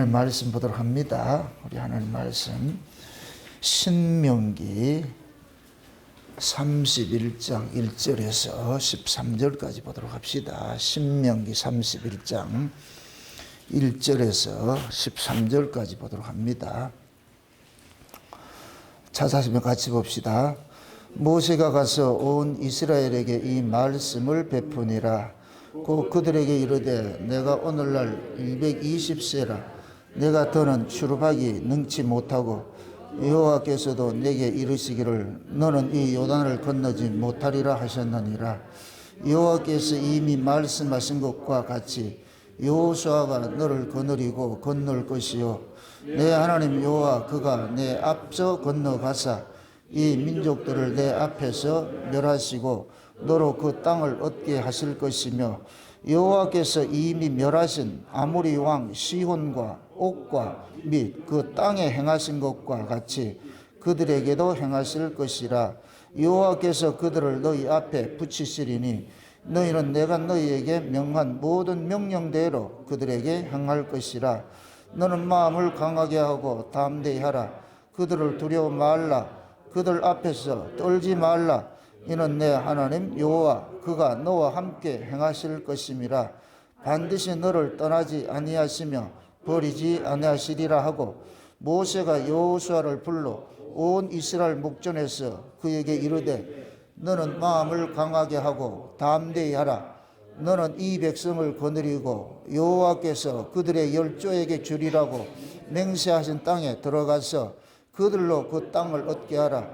하나님 말씀 보도록 합니다. 우리 하나님 말씀 신명기 31장 1절에서 13절까지 보도록 합시다. 신명기 31장 1절에서 13절까지 보도록 합니다. 찾아시면 같이 봅시다. 모세가 가서 온 이스라엘에게 이 말씀을 베푸니라. 곧 그들에게 이르되 내가 오늘날 220세라 내가 더는 추루하기 능치 못하고 여호와께서도 내게 이르시기를 너는 이 요단을 건너지 못하리라 하셨느니라. 여호와께서 이미 말씀하신 것과 같이 여호수아가 너를 거느리고 건널 것이요 내 하나님 여호와 그가 내 앞서 건너가사 이 민족들을 내 앞에서 멸하시고 너로 그 땅을 얻게 하실 것이며 여호와께서 이미 멸하신 아모리 왕 시혼과 옥과 및 그 땅에 행하신 것과 같이 그들에게도 행하실 것이라. 여호와께서 그들을 너희 앞에 붙이시리니 너희는 내가 너희에게 명한 모든 명령대로 그들에게 행할 것이라. 너는 마음을 강하게 하고 담대히 하라. 그들을 두려워 말라. 그들 앞에서 떨지 말라. 이는 내 하나님 여호와 그가 너와 함께 행하실 것임이라. 반드시 너를 떠나지 아니하시며 버리지 아니하시리라 하고 모세가 여호수아를 불러 온 이스라엘 목전에서 그에게 이르되 너는 마음을 강하게 하고 담대히 하라. 너는 이 백성을 거느리고 여호와께서 그들의 열조에게 주리라고 맹세하신 땅에 들어가서 그들로 그 땅을 얻게 하라.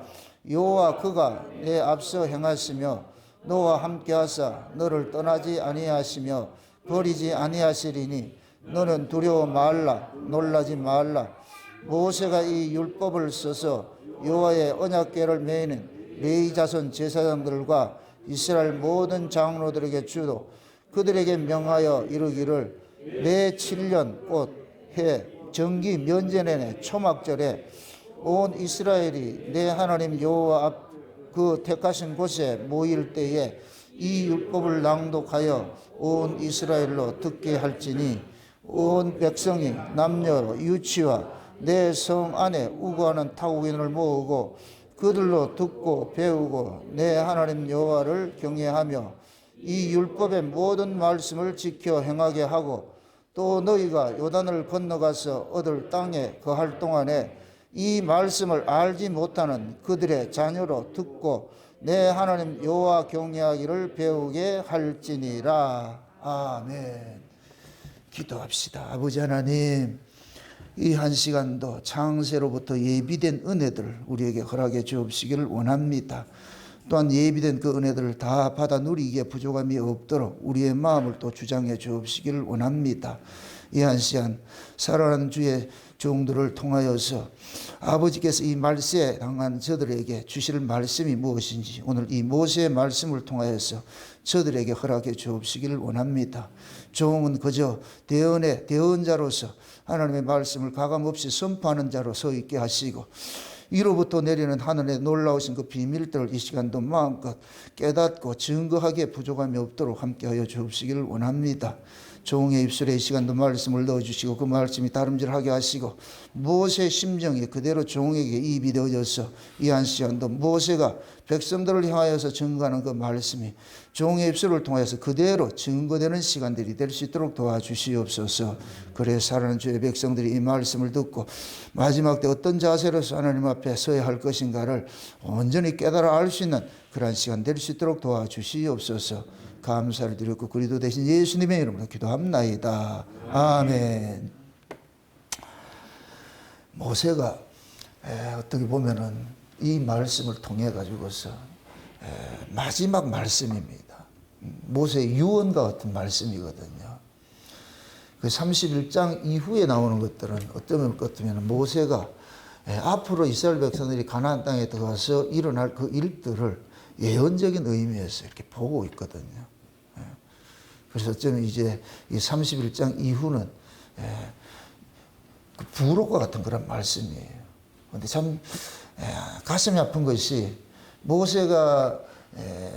여호와 그가 내 앞서 행하시며 너와 함께하사 너를 떠나지 아니하시며 버리지 아니하시리니 너는 두려워 말라. 놀라지 말라. 모세가 이 율법을 써서 여호와의 언약궤를 메이는 레위 자손 제사장들과 이스라엘 모든 장로들에게 주도 그들에게 명하여 이르기를 매 7년 곧 해 정기 면제년의 초막절에 온 이스라엘이 내 하나님 여호와 앞 그 택하신 곳에 모일 때에 이 율법을 낭독하여 온 이스라엘로 듣게 할지니 온 백성이 남녀 유치와 내 성 안에 우거하는 타국인을 모으고 그들로 듣고 배우고 내 하나님 여호와를 경외하며 이 율법의 모든 말씀을 지켜 행하게 하고 또 너희가 요단을 건너가서 얻을 땅에 거할 동안에 이 말씀을 알지 못하는 그들의 자녀로 듣고 내 하나님 여호와 경외하기를 배우게 할지니라. 아멘. 기도합시다. 아버지 하나님, 이 한 시간도 창세로부터 예비된 은혜들 우리에게 허락해 주옵시기를 원합니다. 또한 예비된 그 은혜들을 다 받아 누리기에 부족함이 없도록 우리의 마음을 또 주장해 주옵시기를 원합니다. 이 한 시간 살아가는 주의 종들을 통하여서 아버지께서 이 말세에 당한 저들에게 주실 말씀이 무엇인지 오늘 이 모세의 말씀을 통하여서 저들에게 허락해 주옵시기를 원합니다. 종은 그저 대언의 대언자로서 하나님의 말씀을 가감없이 선포하는 자로 서 있게 하시고 위로부터 내리는 하늘의 놀라우신 그 비밀들을 이 시간도 마음껏 깨닫고 증거하기에 부족함이 없도록 함께하여 주옵시기를 원합니다. 종의 입술에 이 시간도 말씀을 넣어주시고 그 말씀이 다름질하게 하시고 모세의 심정이 그대로 종에게 입이 되어져서 이 한 시간도 모세가 백성들을 향하여서 증거하는 그 말씀이 종의 입술을 통해서 그대로 증거되는 시간들이 될 수 있도록 도와주시옵소서. 그래 살아가는 주의 백성들이 이 말씀을 듣고 마지막 때 어떤 자세로서 하나님 앞에 서야 할 것인가를 온전히 깨달아 알 수 있는 그러한 시간 될 수 있도록 도와주시옵소서. 감사를 드렸고 그리스도 대신 예수님의 이름으로 기도합나이다. 아멘. 모세가 어떻게 보면은 이 말씀을 통해 가지고서 마지막 말씀입니다. 모세의 유언과 같은 말씀이거든요. 그 31장 이후에 나오는 것들은 어떤 것 같으면 모세가 앞으로 이스라엘 백성들이 가나안 땅에 들어가서 일어날 그 일들을 예언적인 의미에서 이렇게 보고 있거든요. 그래서 저는 이제 이 31장 이후는 부록과 같은 그런 말씀이에요. 그런데 참 가슴이 아픈 것이 모세가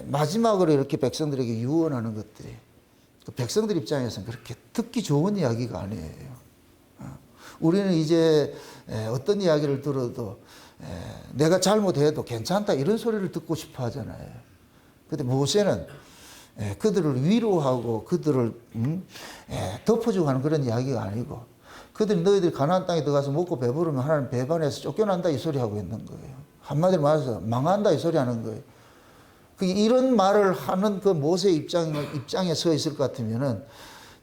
마지막으로 이렇게 백성들에게 유언하는 것들이 그 백성들 입장에서는 그렇게 듣기 좋은 이야기가 아니에요. 우리는 이제 어떤 이야기를 들어도 내가 잘못해도 괜찮다 이런 소리를 듣고 싶어 하잖아요. 근데 모세는 그들을 위로하고 그들을 덮어주고 하는 그런 이야기가 아니고, 그들이 너희들이 가나안 땅에 들어가서 먹고 배부르면 하나님 배반해서 쫓겨난다 이 소리 하고 있는 거예요. 한마디로 말해서 망한다 이 소리 하는 거예요. 이런 말을 하는 그 모세 입장에 서 있을 것 같으면은,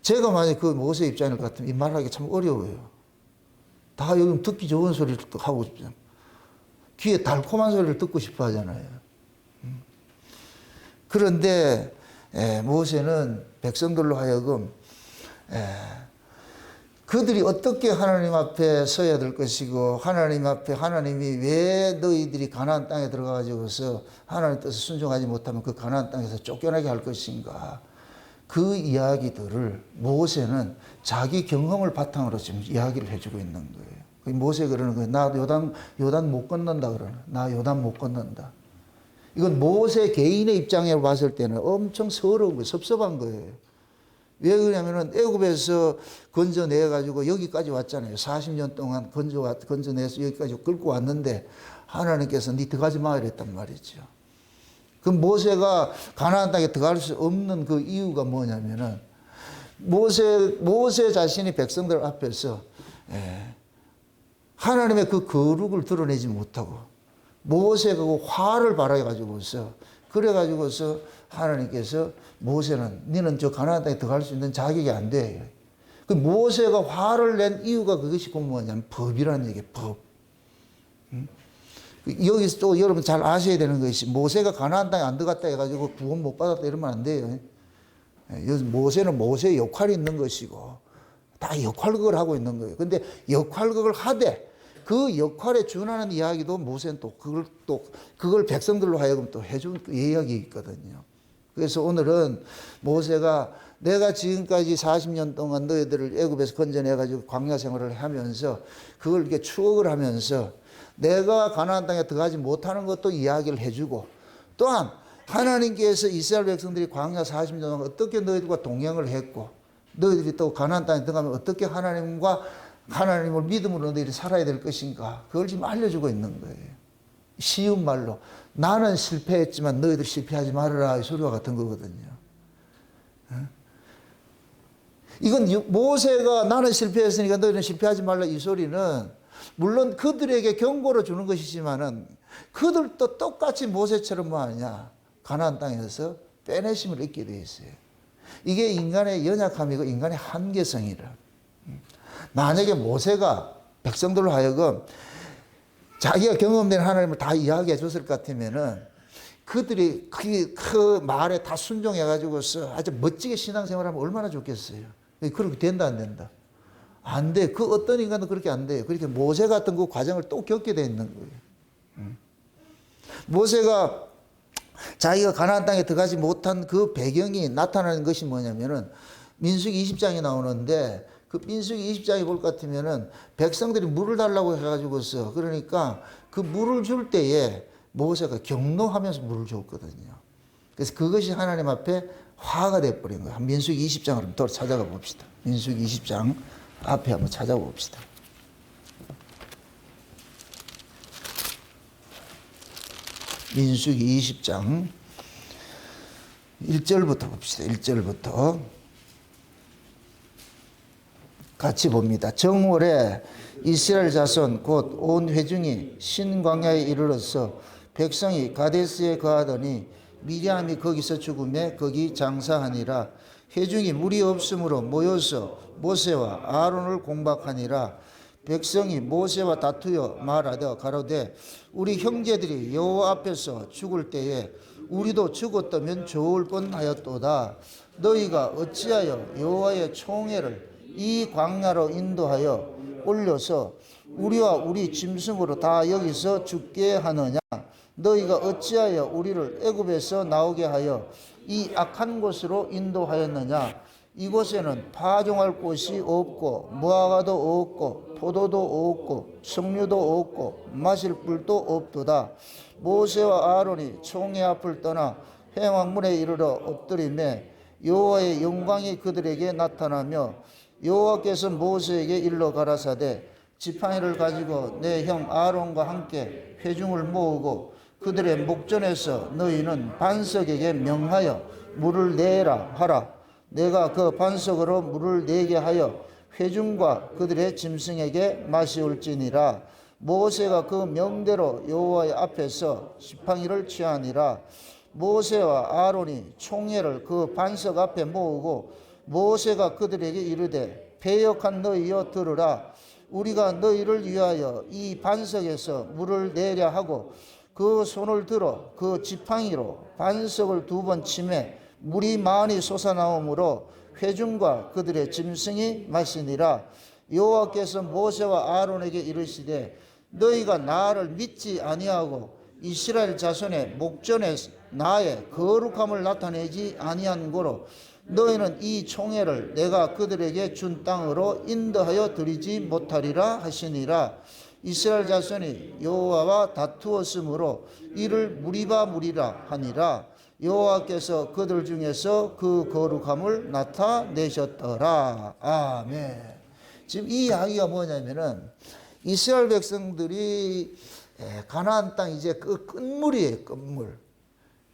제가 만약 그 모세 입장일 것 같으면 이 말하기 참 어려워요. 다 여기 듣기 좋은 소리를 하고 싶잖아요. 귀에 달콤한 소리를 듣고 싶어 하잖아요. 그런데 모세는 백성들로 하여금 그들이 어떻게 하나님 앞에 서야 될 것이고, 하나님 앞에 하나님이 왜 너희들이 가나안 땅에 들어가 가지고서 하나님 뜻을 순종하지 못하면 그 가나안 땅에서 쫓겨나게 할 것인가, 그 이야기들을 모세는 자기 경험을 바탕으로 지금 이야기를 해주고 있는 거예요. 모세 그러는 거예요. 나 요단 못 건넌다 그러는. 나 요단 못 건넌다. 이건 모세 개인의 입장에 봤을 때는 엄청 서러운 거예요. 섭섭한 거예요. 왜 그러냐면은 애굽에서 건져내 가지고 여기까지 왔잖아요. 40년 동안 건져내서 여기까지 끌고 왔는데 하나님께서 네 들어가지 마 이랬단 말이죠. 그럼 모세가 가나안 땅에 들어갈 수 없는 그 이유가 뭐냐면은, 모세 자신이 백성들 앞에서 하나님의 그 거룩을 드러내지 못하고, 모세가 그 화를 발하여 가지고서, 그래 가지고서 하나님께서 모세는 너는 저 가나안 땅에 들어갈 수 있는 자격이 안 돼. 그 모세가 화를 낸 이유가 그것이 뭐냐면 법이라는 얘기예요. 법. 여기서 또 여러분 잘 아셔야 되는 것이, 모세가 가나안 땅에 안 들어갔다 해가지고 구원 못 받았다 이러면 안 돼요. 모세는 모세의 역할이 있는 것이고 다 역할극을 하고 있는 거예요. 근데 역할극을 하되 그 역할에 준하는 이야기도 모세는 또 그걸 백성들로 하여금 또 해준 이야기 있거든요. 그래서 오늘은 모세가 내가 지금까지 40년 동안 너희들을 애굽에서 건져내가지고 광야 생활을 하면서 그걸 이렇게 추억을 하면서 내가 가나안 땅에 들어가지 못하는 것도 이야기를 해주고, 또한 하나님께서 이스라엘 백성들이 광야 40년 동안 어떻게 너희들과 동행을 했고, 너희들이 또 가나안 땅에 들어가면 어떻게 하나님을 믿음으로 너희들이 살아야 될 것인가, 그걸 지금 알려주고 있는 거예요. 쉬운 말로 나는 실패했지만 너희들 실패하지 말아라 이 소리와 같은 거거든요. 이건 모세가 나는 실패했으니까 너희는 실패하지 말라 이 소리는 물론 그들에게 경고를 주는 것이지만은, 그들도 똑같이 모세처럼 뭐 하냐, 가나안 땅에서 빼내심을 얻게 되어 있어요. 이게 인간의 연약함이고 인간의 한계성이라. 만약에 모세가 백성들로 하여금 자기가 경험된 하나님을 다 이야기해 줬을 것 같으면은 그들이 그 말에 다 순종해 가지고서 아주 멋지게 신앙생활하면 얼마나 좋겠어요. 그렇게 된다 안 된다? 안 돼. 그 어떤 인간도 그렇게 안 돼요. 그렇게 모세 같은 그 과정을 또 겪게 돼 있는 거예요. 모세가 자기가 가나안 땅에 들어가지 못한 그 배경이 나타나는 것이 뭐냐면은 민수기 20장이 나오는데, 그 민수기 20장이 볼 것 같으면은 백성들이 물을 달라고 해가지고서, 그러니까 그 물을 줄 때에 모세가 경노하면서 물을 줬거든요. 그래서 그것이 하나님 앞에 화가 돼버린 거예요. 민수기 20장을 한번 더 찾아가 봅시다. 민수기 20장 앞에 한번 찾아봅시다. 민수기 20장 1절부터 봅시다. 1절부터 같이 봅니다. 정월에 이스라엘 자손 곧 온 회중이 신광야에 이르러서 백성이 가데스에 거하더니 미리암이 거기서 죽음에 거기 장사하니라. 회중이 물이 없으므로 모여서 모세와 아론을 공박하니라. 백성이 모세와 다투어 말하되 가로되 우리 형제들이 여호와 앞에서 죽을 때에 우리도 죽었다면 좋을 뻔하였도다. 너희가 어찌하여 여호와의 총애를 이 광야로 인도하여 올려서 우리와 우리 짐승으로 다 여기서 죽게 하느냐? 너희가 어찌하여 우리를 애굽에서 나오게 하여 이 악한 곳으로 인도하였느냐? 이곳에는 파종할 곳이 없고 무화과도 없고 포도도 없고 석류도 없고 마실 뿔도 없도다. 모세와 아론이 총회 앞을 떠나 회막문에 이르러 엎드리매 여호와의 영광이 그들에게 나타나며 여호와께서 모세에게 일러 가라사대 지팡이를 가지고 내 형 아론과 함께 회중을 모으고 그들의 목전에서 너희는 반석에게 명하여 물을 내라 하라. 내가 그 반석으로 물을 내게 하여 회중과 그들의 짐승에게 마시올지니라. 모세가 그 명대로 여호와의 앞에서 지팡이를 취하니라. 모세와 아론이 총회를 그 반석 앞에 모으고 모세가 그들에게 이르되 패역한 너희여 들으라. 우리가 너희를 위하여 이 반석에서 물을 내려 하고 그 손을 들어 그 지팡이로 반석을 2번 치매 물이 많이 솟아나오므로 회중과 그들의 짐승이 마시니라. 여호와께서 모세와 아론에게 이르시되 너희가 나를 믿지 아니하고 이스라엘 자손의 목전에 나의 거룩함을 나타내지 아니한 고로 너희는 이 총회를 내가 그들에게 준 땅으로 인도하여 드리지 못하리라 하시니라. 이스라엘 자손이 여호와와 다투었으므로 이를 무리바 무리라 하니라. 여호와께서 그들 중에서 그 거룩함을 나타내셨더라. 아멘. 지금 이 이야기가 뭐냐면은 이스라엘 백성들이 가나안 땅 이제 그 끝물이에요. 끝물.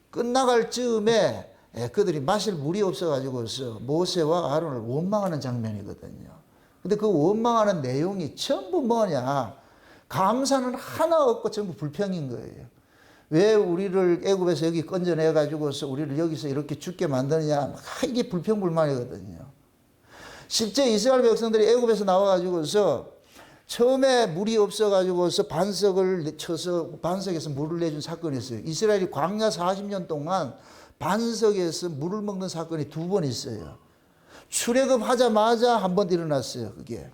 끝나갈 즈음에 그들이 마실 물이 없어가지고서 모세와 아론을 원망하는 장면이거든요. 근데 그 원망하는 내용이 전부 뭐냐? 감사는 하나 없고 전부 불평인 거예요. 왜 우리를 애굽에서 여기 건져내가지고서 우리를 여기서 이렇게 죽게 만드느냐? 이게 불평불만이거든요. 실제 이스라엘 백성들이 애굽에서 나와가지고서 처음에 물이 없어가지고서 반석을 쳐서 반석에서 물을 내준 사건이 있어요. 이스라엘이 광야 40년 동안 반석에서 물을 먹는 사건이 2번 있어요. 출애굽하자마자 한 번 일어났어요. 그게.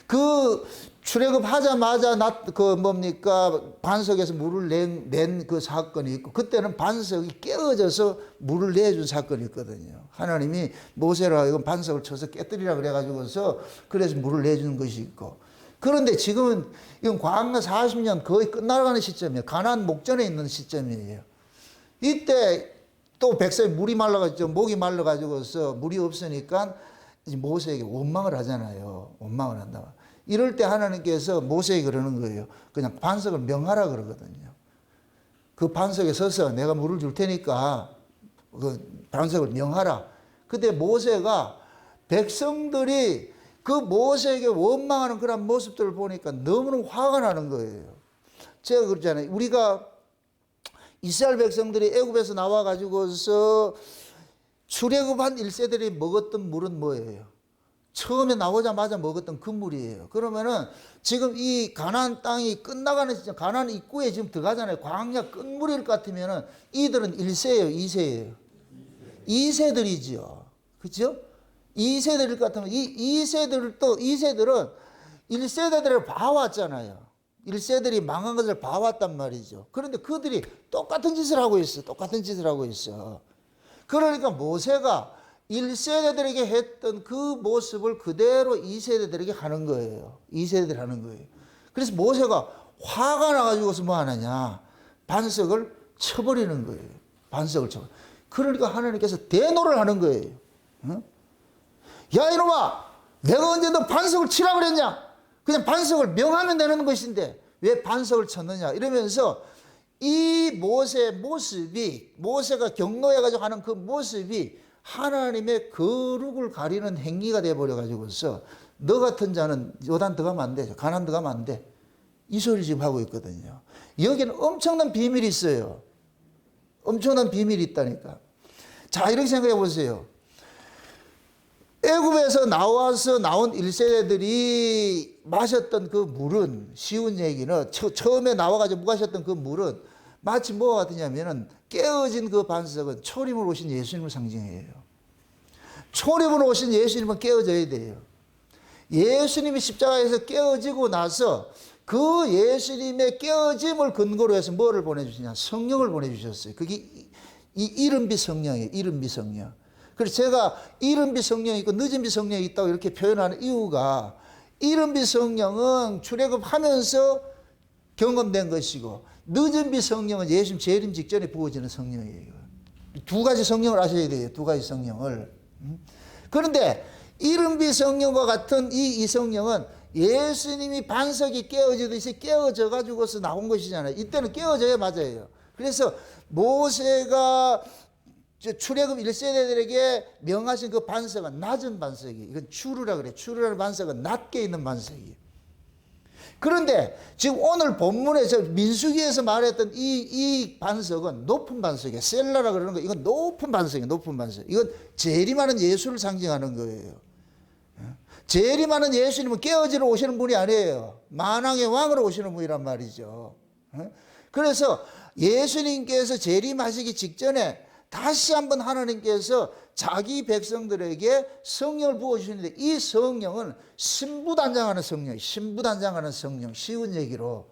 그 출애굽하자마자 반석에서 물을 낸 그 사건이 있고 그때는 반석이 깨어져서 물을 내준 사건이 있거든요. 하나님이 모세라 이건 반석을 쳐서 깨뜨리라 그래가지고서 그래서 물을 내주는 것이 있고 그런데 지금은 이건 광야 40년 거의 끝나가는 시점이에요. 가나안 목전에 있는 시점이에요. 이때 또 백성이 물이 말라가지고 목이 말라가지고서 물이 없으니까 모세에게 원망을 하잖아요. 원망을 한다. 이럴 때 하나님께서 모세에게 그러는 거예요. 그냥 반석을 명하라 그러거든요. 그 반석에 서서 내가 물을 줄 테니까 그 반석을 명하라. 그때 모세가 백성들이 그 모세에게 원망하는 그런 모습들을 보니까 너무너무 화가 나는 거예요. 제가 그러잖아요. 우리가 이스라엘 백성들이 애굽에서 나와가지고서 출애굽한 1세들이 먹었던 물은 뭐예요? 처음에 나오자마자 먹었던 그 물이에요. 그러면은 지금 이 가나안 땅이 끝나가는 시점, 가나안 입구에 지금 들어가잖아요. 광야 끝물일 것 같으면은 이들은 1세예요, 2세예요. 2세들이죠. 그죠? 2세들일 것 같으면 이 2세들은 1세대들을 봐왔잖아요. 1세들이 망한 것을 봐왔단 말이죠. 그런데 그들이 똑같은 짓을 하고 있어. 똑같은 짓을 하고 있어. 그러니까 모세가 1세대들에게 했던 그 모습을 그대로 2세대들에게 하는 거예요. 2세대들이 하는 거예요. 그래서 모세가 화가 나가지고서 뭐 하느냐. 반석을 쳐버리는 거예요. 반석을 쳐버려. 그러니까 하나님께서 대노를 하는 거예요. 응? 야 이놈아, 내가 언제 너 반석을 치라 그랬냐? 그냥 반석을 명하면 되는 것인데 왜 반석을 쳤느냐? 이러면서 이 모세의 모습이, 모세가 경노해가지고 하는 그 모습이 하나님의 거룩을 가리는 행위가 되어버려가지고서 너 같은 자는 요단 들어가면 안 돼. 가나안 들어가면 안 돼. 이 소리 지금 하고 있거든요. 여기는 엄청난 비밀이 있어요. 엄청난 비밀이 있다니까. 자, 이렇게 생각해 보세요. 애굽에서 나온 1세대들이 마셨던 그 물은, 쉬운 얘기는 처음에 나와가지고 마셨던 그 물은 마치 뭐가 같으냐면은 깨어진 그 반석은 초림으로 오신 예수님을 상징해요. 초림으로 오신 예수님은 깨어져야 돼요. 예수님이 십자가에서 깨어지고 나서 그 예수님의 깨어짐을 근거로 해서 뭐를 보내주시냐? 성령을 보내주셨어요. 그게 이 이른비 성령이에요. 이른비 성령. 그래서 제가 이른비 성령이 있고 늦은비 성령이 있다고 이렇게 표현하는 이유가 이른비 성령은 출애굽하면서 경험된 것이고 늦은비 성령은 예수님 재림 직전에 부어지는 성령이에요. 두 가지 성령을 아셔야 돼요. 두 가지 성령을. 그런데 이른비 성령과 같은 이 성령은 예수님이 반석이 깨어지듯이 깨어져 가지고서 나온 것이잖아요. 이때는 깨어져야 맞아요. 그래서 모세가 출애굽 1세대들에게 명하신 그 반석은 낮은 반석이, 이건 추루라 그래. 추루라는 반석은 낮게 있는 반석이에요. 그런데 지금 오늘 본문에서 민수기에서 말했던 이 반석은 높은 반석이에요. 셀라라 그러는 거, 이건 높은 반석이에요. 높은 반석. 이건 재림하는 예수를 상징하는 거예요. 재림하는 예수님은 깨어지러 오시는 분이 아니에요. 만왕의 왕으로 오시는 분이란 말이죠. 그래서 예수님께서 재림하시기 직전에 다시 한번 하나님께서 자기 백성들에게 성령을 부어주시는데, 이 성령은 신부단장하는 성령이에요. 신부단장하는 성령. 쉬운 얘기로.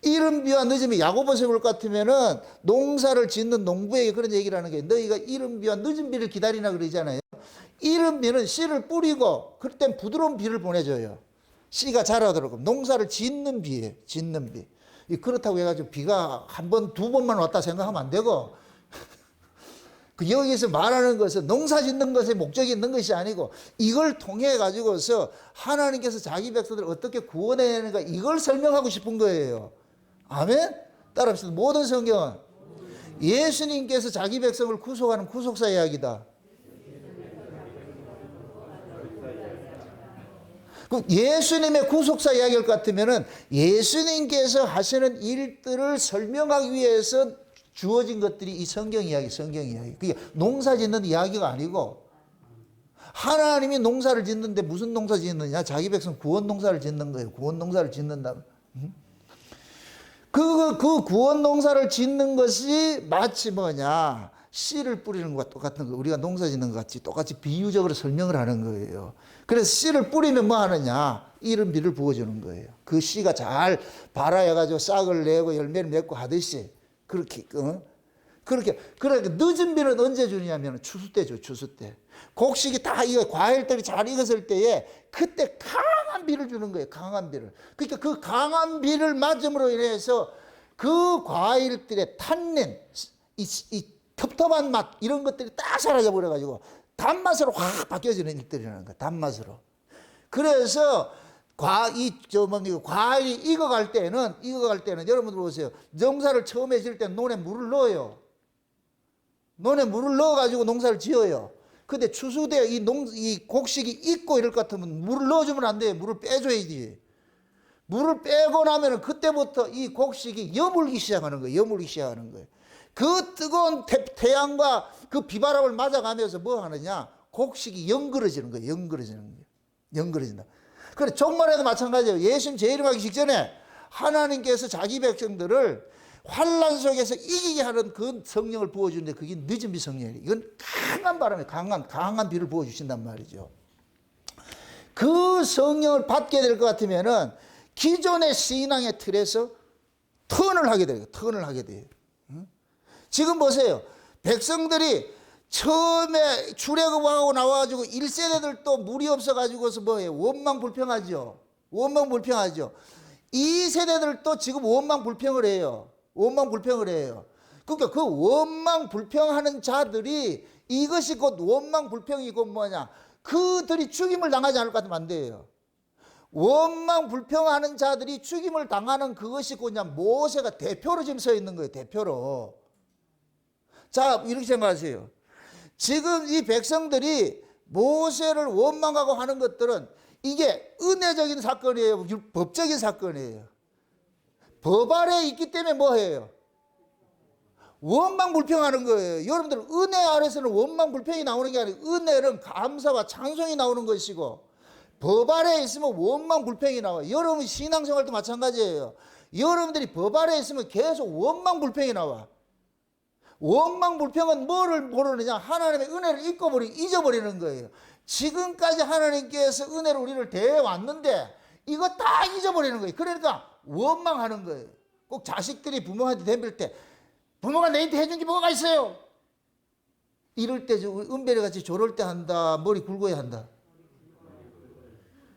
이른 비와 늦은 비, 야고보서 볼 것 같으면은 농사를 짓는 농부에게 그런 얘기를 하는 거예요. 너희가 이른 비와 늦은 비를 기다리나 그러잖아요. 이른 비는 씨를 뿌리고 그럴 땐 부드러운 비를 보내줘요. 씨가 자라도록. 농사를 짓는 비예요. 짓는 비. 그렇다고 해가지고 비가 한 번, 두 번만 왔다 생각하면 안 되고, 여기서 말하는 것은 농사 짓는 것에 목적이 있는 것이 아니고, 이걸 통해 가지고서 하나님께서 자기 백성들을 어떻게 구원해내는가, 이걸 설명하고 싶은 거예요. 아멘? 따라합시다. 모든 성경은 예수님께서 자기 백성을 구속하는 구속사 이야기다. 예수님의 구속사 이야기일 것 같으면은 예수님께서 하시는 일들을 설명하기 위해서 주어진 것들이 이 성경 이야기, 성경 이야기. 그게 농사 짓는 이야기가 아니고, 하나님이 농사를 짓는데 무슨 농사 짓느냐? 자기 백성 구원 농사를 짓는 거예요. 구원 농사를 짓는다. 그 구원 농사를 짓는 것이 마치 뭐냐? 씨를 뿌리는 것과 똑같은 거. 우리가 농사 짓는 것 같이 똑같이 비유적으로 설명을 하는 거예요. 그래서 씨를 뿌리면 뭐 하느냐? 이른 비를 부어주는 거예요. 그 씨가 잘 발아여가지고 싹을 내고 열매를 맺고 하듯이. 그렇게 늦은 비는 언제 주냐면 추수 때 줘, 추수 때. 곡식이 다 익어, 과일들이 잘 익었을 때에 그때 강한 비를 주는 거예요. 강한 비를. 그러니까 그 강한 비를 맞음으로 인해서 그 과일들의 탄닌, 이 텁텁한 맛, 이런 것들이 딱 사라져 버려가지고 단맛으로 확 바뀌어지는 일들이라는 거예요. 단맛으로. 그래서 과일이 익어갈 때는 여러분들 보세요. 농사를 처음에 지을 때는 논에 물을 넣어요. 논에 물을 넣어가지고 농사를 지어요. 근데 추수 때 이 곡식이 익고 이럴 것 같으면 물을 넣어주면 안 돼요. 물을 빼줘야지. 물을 빼고 나면은 그때부터 이 곡식이 여물기 시작하는 거예요. 여물기 시작하는 거예요. 그 뜨거운 태양과 그 비바람을 맞아가면서 뭐 하느냐? 곡식이 영그러지는 거예요. 영그러지는 거예요. 영그러진다. 그래, 종말에도 마찬가지예요. 예수님 재림하기 직전에 하나님께서 자기 백성들을 환난 속에서 이기게 하는 그 성령을 부어주는데, 그게 늦은 비 성령이에요. 이건 강한 바람에 강한 비를 부어주신단 말이죠. 그 성령을 받게 될 것 같으면은 기존의 신앙의 틀에서 턴을 하게 돼요. 턴을 하게 돼요. 지금 보세요. 백성들이 처음에 출애굽하고 나와가지고 1세대들도 물이 없어가지고서 뭐예요? 원망불평하죠. 원망불평하죠. 2세대들도 지금 원망불평을 해요. 원망불평을 해요. 그러니까 그 원망불평하는 자들이 이것이 곧 원망불평이고 뭐냐? 그들이 죽임을 당하지 않을 것 같으면 안 돼요. 원망불평하는 자들이 죽임을 당하는 그것이 곧 모세가 대표로 지금 서 있는 거예요. 대표로. 자, 이렇게 생각하세요. 지금 이 백성들이 모세를 원망하고 하는 것들은 이게 은혜적인 사건이에요. 법적인 사건이에요. 법 아래에 있기 때문에 뭐예요? 원망불평하는 거예요. 여러분들, 은혜 아래서는 원망불평이 나오는 게 아니고 은혜는 감사와 찬송이 나오는 것이고, 법 아래에 있으면 원망불평이 나와요. 여러분 신앙생활도 마찬가지예요. 여러분들이 법 아래에 있으면 계속 원망불평이 나와. 원망불평은 뭐를 모르느냐? 하나님의 은혜를 잊어버리는 거예요. 지금까지 하나님께서 은혜로 우리를 대해왔는데 이거 다 잊어버리는 거예요. 그러니까 원망하는 거예요. 꼭 자식들이 부모한테 덤빌 때 부모가 내한테 해준 게 뭐가 있어요? 이럴 때 은별이 같이 조를 때 한다. 머리 굵어야 한다.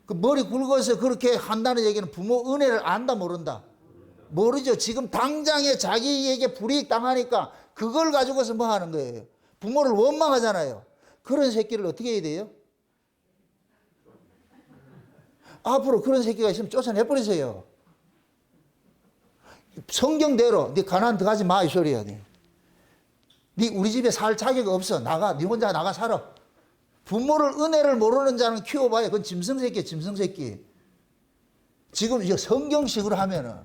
그 머리 굵어서 그렇게 한다는 얘기는 부모 은혜를 안다 모른다? 모르죠. 지금 당장에 자기에게 불이익 당하니까 그걸 가지고서 뭐 하는 거예요? 부모를 원망하잖아요. 그런 새끼를 어떻게 해야 돼요? 앞으로 그런 새끼가 있으면 쫓아내버리세요. 성경대로 네 가나안 들어가지 마 이 소리야. 네 우리 집에 살 자격 없어. 나가. 네 혼자 나가 살아. 부모를 은혜를 모르는 자는 키워봐야 그건 짐승새끼야. 짐승새끼. 지금 이제 성경식으로 하면은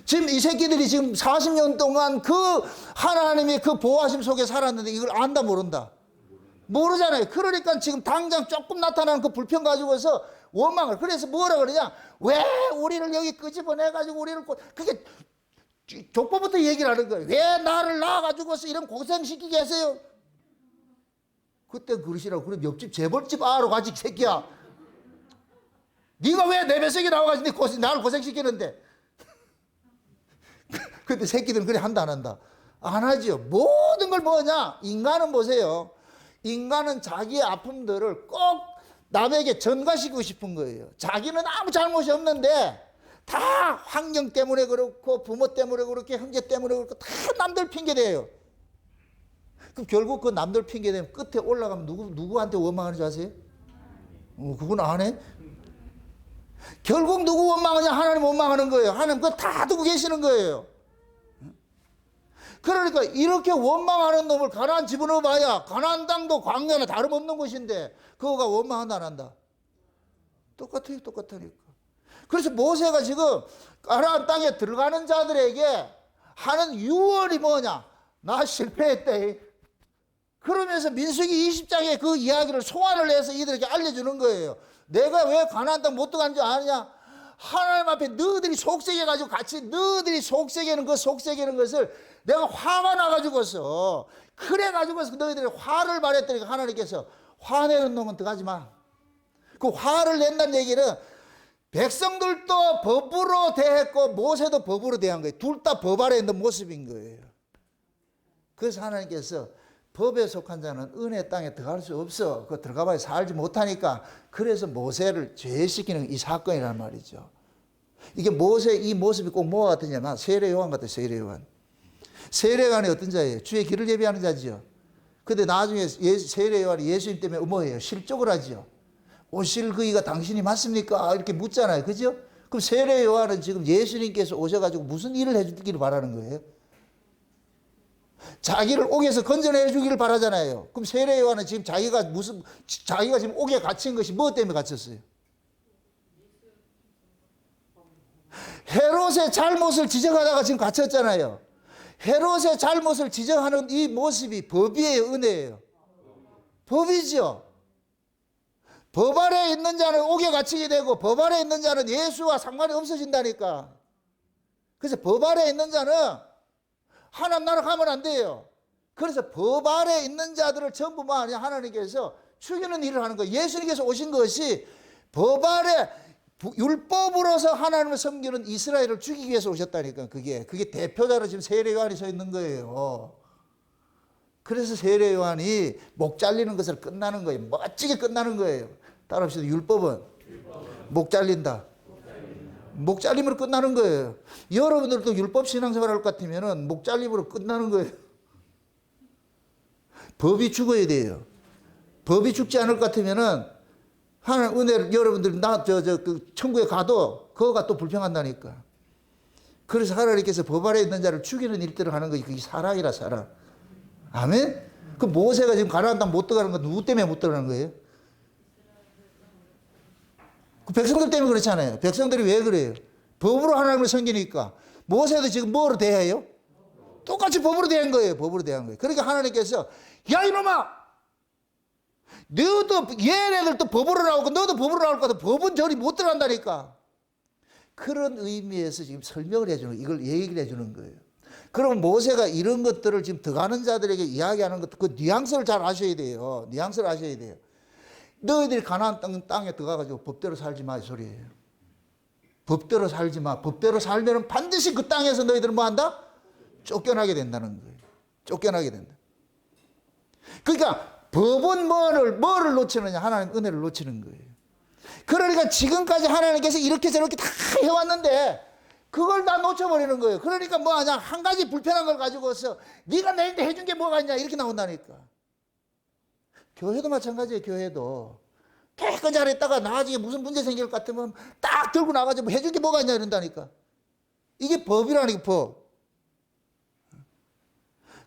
지금 이 새끼들이 지금 40년 동안 그 하나님의 그 보호하심 속에 살았는데 이걸 안다 모른다? 모르잖아요. 그러니까 지금 당장 조금 나타나는 그 불평 가지고서 원망을. 그래서 뭐라 그러냐? 왜 우리를 여기 끄집어내가지고 우리를 그게 족보부터 얘기를 하는 거예요. 왜 나를 낳아가지고서 이런 고생시키게 하세요? 그때 그러시라고. 그럼 옆집 재벌집 아로 가지 새끼야. 네가 왜 내 뱃속에 나와가지고 나를 고생시키는데? 근데 새끼들은 그래 한다 안 한다? 안 하죠. 모든 걸 뭐냐? 인간은 보세요. 인간은 자기의 아픔들을 꼭 남에게 전가시키고 싶은 거예요. 자기는 아무 잘못이 없는데 다 환경 때문에 그렇고 부모 때문에 그렇게 형제 때문에 그렇고 다 남들 핑계대요. 그럼 결국 그 남들 핑계대면 끝에 올라가면 누구한테 원망하는지 아세요? 그건 안 해? 결국 누구 원망하냐? 하나님 원망하는 거예요. 하나님 그거 다 두고 계시는 거예요. 그러니까 이렇게 원망하는 놈을 가나안 집어넣어 봐야 가나안 땅도 광야나 다름없는 곳인데 그거가 원망한다 안 한다? 똑같아요. 똑같으니까. 그래서 모세가 지금 가나안 땅에 들어가는 자들에게 하는 유언이 뭐냐? 나 실패했대. 그러면서 민수기 20장에 그 이야기를 소환을 해서 이들에게 알려주는 거예요. 내가 왜 가나안 땅 못 들어간 줄 아느냐? 하나님 앞에 너희들이 속삭여가지고 같이 너희들이 속삭이는 그 속삭이는 것을 내가 화가 나가지고서 그래가지고서 너희들이 화를 발했더니 하나님께서 화내는 놈은 들어가지 마. 그 화를 낸다는 얘기는 백성들도 법으로 대했고 모세도 법으로 대한 거예요. 둘 다 법 아래 있는 모습인 거예요. 그래서 하나님께서 법에 속한 자는 은혜 땅에 들어갈 수 없어. 그 들어가봐야 살지 못하니까 그래서 모세를 죄시키는 이 사건이란 말이죠. 이게 모세 이 모습이 꼭 뭐와 같으냐면 세례 요한 같아요. 세례 요한. 세례 요한이 어떤 자예요? 주의 길을 예비하는 자지요. 근데 나중에 세례 요한이 예수님 때문에 뭐예요? 실족을 하지요. 오실 그이가 당신이 맞습니까? 이렇게 묻잖아요. 그죠? 그럼 세례 요한은 지금 예수님께서 오셔가지고 무슨 일을 해주기를 바라는 거예요? 자기를 옥에서 건져내 주기를 바라잖아요. 그럼 세례 요한은 지금 자기가 지금 옥에 갇힌 것이 뭐 때문에 갇혔어요? 헤롯의 잘못을 지적하다가 지금 갇혔잖아요. 헤롯의 잘못을 지적하는 이 모습이 법이에요, 은혜예요? 법이죠. 법 아래에 있는 자는 옥에 갇히게 되고 법 아래에 있는 자는 예수와 상관이 없어진다니까. 그래서 법 아래에 있는 자는 하나님 나라 가면 안 돼요. 그래서 법 아래에 있는 자들을 전부 뭐 하냐? 하나님께서 죽이는 일을 하는 거예요. 예수님께서 오신 것이 법 아래 율법으로서 하나님을 섬기는 이스라엘을 죽이기 위해서 오셨다니까. 그게 대표자로 지금 세례 요한이 서 있는 거예요. 그래서 세례 요한이 목 잘리는 것을 끝나는 거예요. 멋지게 끝나는 거예요. 따라합시다. 율법은 목 잘린다. 목 잘림으로 끝나는 거예요. 여러분들도 율법 신앙생활 할 것 같으면 목 잘림으로 끝나는 거예요. 법이 죽어야 돼요. 법이 죽지 않을 것 같으면은 하나님 은혜를 여러분들 그 천국에 가도 그거가 또 불평한다니까. 그래서 하나님께서 법 아래 있는 자를 죽이는 일들을 하는 것이 그게 사랑이라 사랑. 아멘? 그 모세가 지금 가나안 땅 못 들어가는 건 누구 때문에 못 들어가는 거예요? 그 백성들 때문에 그렇잖아요. 백성들이 왜 그래요? 법으로 하나님을 섬기니까. 모세도 지금 뭐로 대해요? 똑같이 법으로 대한 거예요. 법으로 대한 거예요. 그러니까 하나님께서 야 이놈아! 너도 얘네들도 법으로 나오고 너도 법으로 나올 것 같아. 법은 저리 못 들어간다니까. 그런 의미에서 지금 설명을 해주는 이걸 얘기를 해주는 거예요. 그럼 모세가 이런 것들을 지금 들어가는 자들에게 이야기하는 것, 그 뉘앙스를 잘 아셔야 돼요. 뉘앙스를 아셔야 돼요. 너희들이 가나안 땅에 들어가가지고 법대로 살지 마 이 소리예요. 법대로 살지 마. 법대로 살면 반드시 그 땅에서 너희들은 뭐 한다? 쫓겨나게 된다는 거예요. 쫓겨나게 된다. 그러니까 법은 뭐를 놓치느냐? 하나님 은혜를 놓치는 거예요. 그러니까 지금까지 하나님께서 이렇게 저렇게 다 해왔는데 그걸 다 놓쳐버리는 거예요. 그러니까 뭐 하냐? 한 가지 불편한 걸 가지고서 네가 내한테 해준 게 뭐가 있냐? 이렇게 나온다니까. 교회도 마찬가지예요. 교회도. 깨끗이 잘했다가 나중에 무슨 문제 생길 것 같으면 딱 들고 나가지고 뭐 해줄 게 뭐가 있냐 이런다니까. 이게 법이라니까, 법.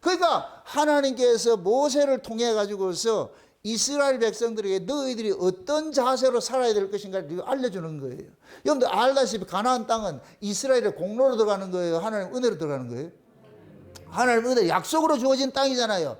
그러니까 하나님께서 모세를 통해 가지고서 이스라엘 백성들에게 너희들이 어떤 자세로 살아야 될 것인가를 알려주는 거예요. 여러분들 알다시피 가나안 땅은 이스라엘의 공로로 들어가는 거예요, 하나님 은혜로 들어가는 거예요? 하나님 은혜, 약속으로 주어진 땅이잖아요.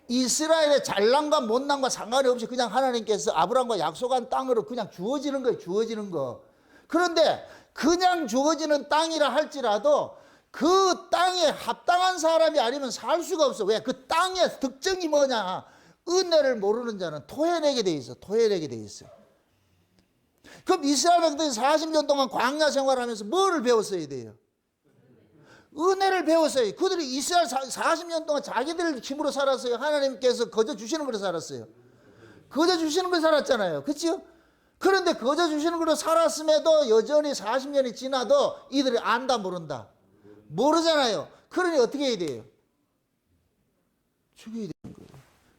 이스라엘의 잘남과 못남과 상관이 없이 그냥 하나님께서 아브라함과 약속한 땅으로 그냥 주어지는 거예요, 주어지는 거. 그런데 그냥 주어지는 땅이라 할지라도 그 땅에 합당한 사람이 아니면 살 수가 없어. 왜? 그 땅의 특징이 뭐냐? 은혜를 모르는 자는 토해내게 돼 있어. 토해내게 돼 있어. 그럼 이스라엘 백성들이 40년 동안 광야 생활하면서 뭐를 배웠어야 돼요? 은혜를 배웠어요. 그들이 이스라엘 40년 동안 자기들 힘으로 살았어요. 하나님께서 거저 주시는 걸로 살았어요. 거저 주시는 걸로 살았잖아요. 그렇죠? 그런데 거저 주시는 걸로 살았음에도 여전히 40년이 지나도 이들이 안다 모른다. 모르잖아요. 그러니 어떻게 해야 돼요? 죽여야 되는 거예요.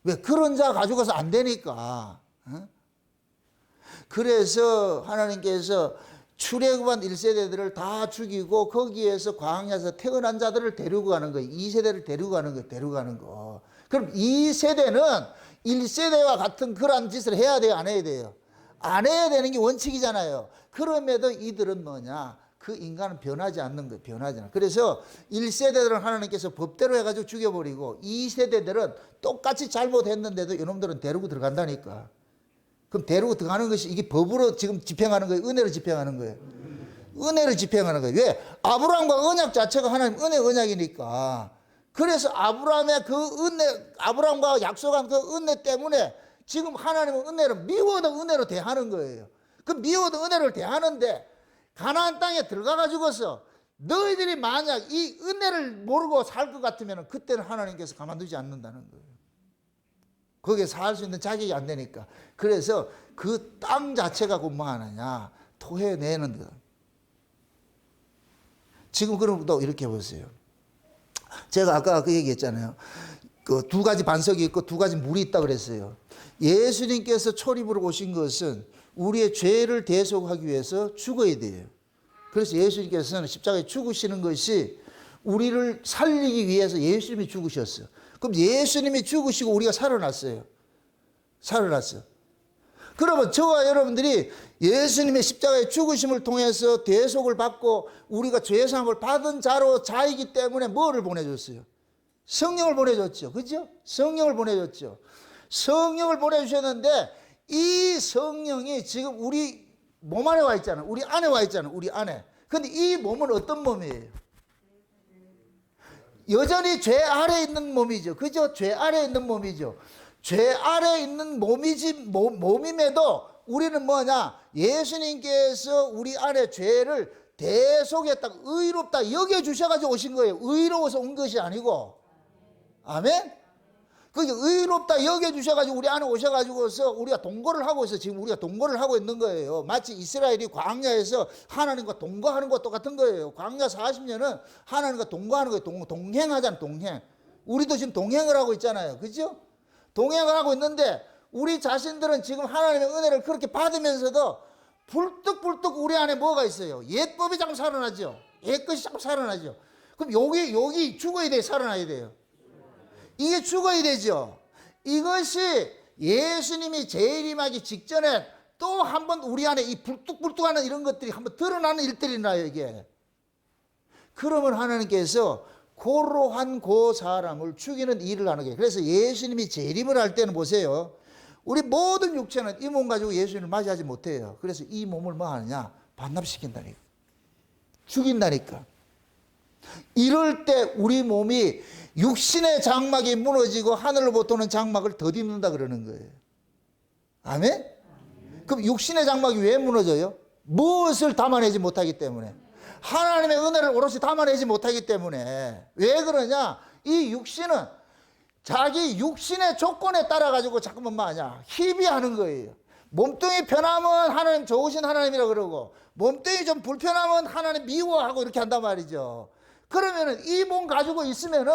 왜? 그런 자 가지고서 안 되니까. 그래서 하나님께서 출애굽한 1세대들을 다 죽이고 거기에서 광야에서 태어난 자들을 데리고 가는 거예요. 2세대를 데리고 가는 거예요. 데리고 가는 거. 그럼 2세대는 1세대와 같은 그런 짓을 해야 돼요? 안 해야 돼요? 안 해야 되는 게 원칙이잖아요. 그럼에도 이들은 뭐냐? 그 인간은 변하지 않는 거예요. 변하지 않아. 그래서 1세대들은 하나님께서 법대로 해가지고 죽여버리고 2세대들은 똑같이 잘못했는데도 이놈들은 데리고 들어간다니까. 그럼 데리고 들어가는 것이 이게 법으로 지금 집행하는 거예요? 은혜로 집행하는 거예요? 은혜로 집행하는 거예요. 왜? 아브라함과 언약 자체가 하나님 은혜 언약이니까. 그래서 아브라함의 그 은혜, 아브라함과 약속한 그 은혜 때문에 지금 하나님은 은혜를 미워도 은혜로 대하는 거예요. 그 미워도 은혜를 대하는데 가나안 땅에 들어가 가지고서 너희들이 만약 이 은혜를 모르고 살 것 같으면 그때는 하나님께서 가만두지 않는다는 거예요. 거기에 살 수 있는 자격이 안 되니까. 그래서 그 땅 자체가 뭐 하느냐? 토해내는 거. 지금 그럼 또 이렇게 보세요. 제가 아까 그 얘기했잖아요. 그 두 가지 반석이 있고 두 가지 물이 있다 그랬어요. 예수님께서 초림으로 오신 것은 우리의 죄를 대속하기 위해서 죽어야 돼요. 그래서 예수님께서는 십자가에 죽으시는 것이 우리를 살리기 위해서 예수님이 죽으셨어요. 그럼 예수님이 죽으시고 우리가 살아났어요. 살아났어요. 그러면 저와 여러분들이 예수님의 십자가의 죽으심을 통해서 대속을 받고 우리가 죄사함을 받은 자이기 때문에 뭐를 보내줬어요? 성령을 보내줬죠. 그죠? 성령을 보내줬죠. 성령을 보내주셨는데 이 성령이 지금 우리 몸 안에 와 있잖아요. 우리 안에 와 있잖아요. 우리 안에. 근데 이 몸은 어떤 몸이에요? 여전히 죄 아래에 있는 몸이죠. 그죠? 죄 아래에 있는 몸이죠. 죄 아래에 있는 몸임에도 우리는 뭐냐? 예수님께서 우리 안에 죄를 대속했다, 의롭다 여겨주셔가지고 오신 거예요. 의로워서 온 것이 아니고. 아멘? 그게 의롭다 여겨주셔가지고 우리 안에 오셔가지고서 우리가 동거를 하고 있어요. 지금 우리가 동거를 하고 있는 거예요. 마치 이스라엘이 광야에서 하나님과 동거하는 것과 똑같은 거예요. 광야 40년은 하나님과 동거하는 거예요. 동행하잖아요. 동행. 우리도 지금 동행을 하고 있잖아요. 그죠? 동행을 하고 있는데 우리 자신들은 지금 하나님의 은혜를 그렇게 받으면서도 불뚝불뚝 우리 안에 뭐가 있어요? 옛법이 자꾸 살아나죠. 옛것이 자꾸 살아나죠. 그럼 여기 죽어야 돼요? 살아나야 돼요? 이게 죽어야 되죠. 이것이 예수님이 재림하기 직전에 또 한 번 우리 안에 이 불뚝불뚝하는 이런 것들이 한번 드러나는 일들이나요, 이게. 그러면 하나님께서 고로한 그 사람을 죽이는 일을 하는 거예요. 그래서 예수님이 재림을 할 때는 보세요. 우리 모든 육체는 이 몸 가지고 예수님을 맞이하지 못해요. 그래서 이 몸을 뭐 하느냐? 반납시킨다니까. 죽인다니까. 이럴 때 우리 몸이 육신의 장막이 무너지고 하늘로부터 오는 장막을 덧입는다 그러는 거예요. 아멘? 그럼 육신의 장막이 왜 무너져요? 무엇을 담아내지 못하기 때문에. 하나님의 은혜를 오롯이 담아내지 못하기 때문에. 왜 그러냐? 이 육신은 자기 육신의 조건에 따라 가지고 자꾸만 뭐하냐? 희비하는 거예요. 몸뚱이 편하면 하나님 좋으신 하나님이라 그러고 몸뚱이 좀 불편하면 하나님 미워하고 이렇게 한단 말이죠. 그러면은 이 몸 가지고 있으면은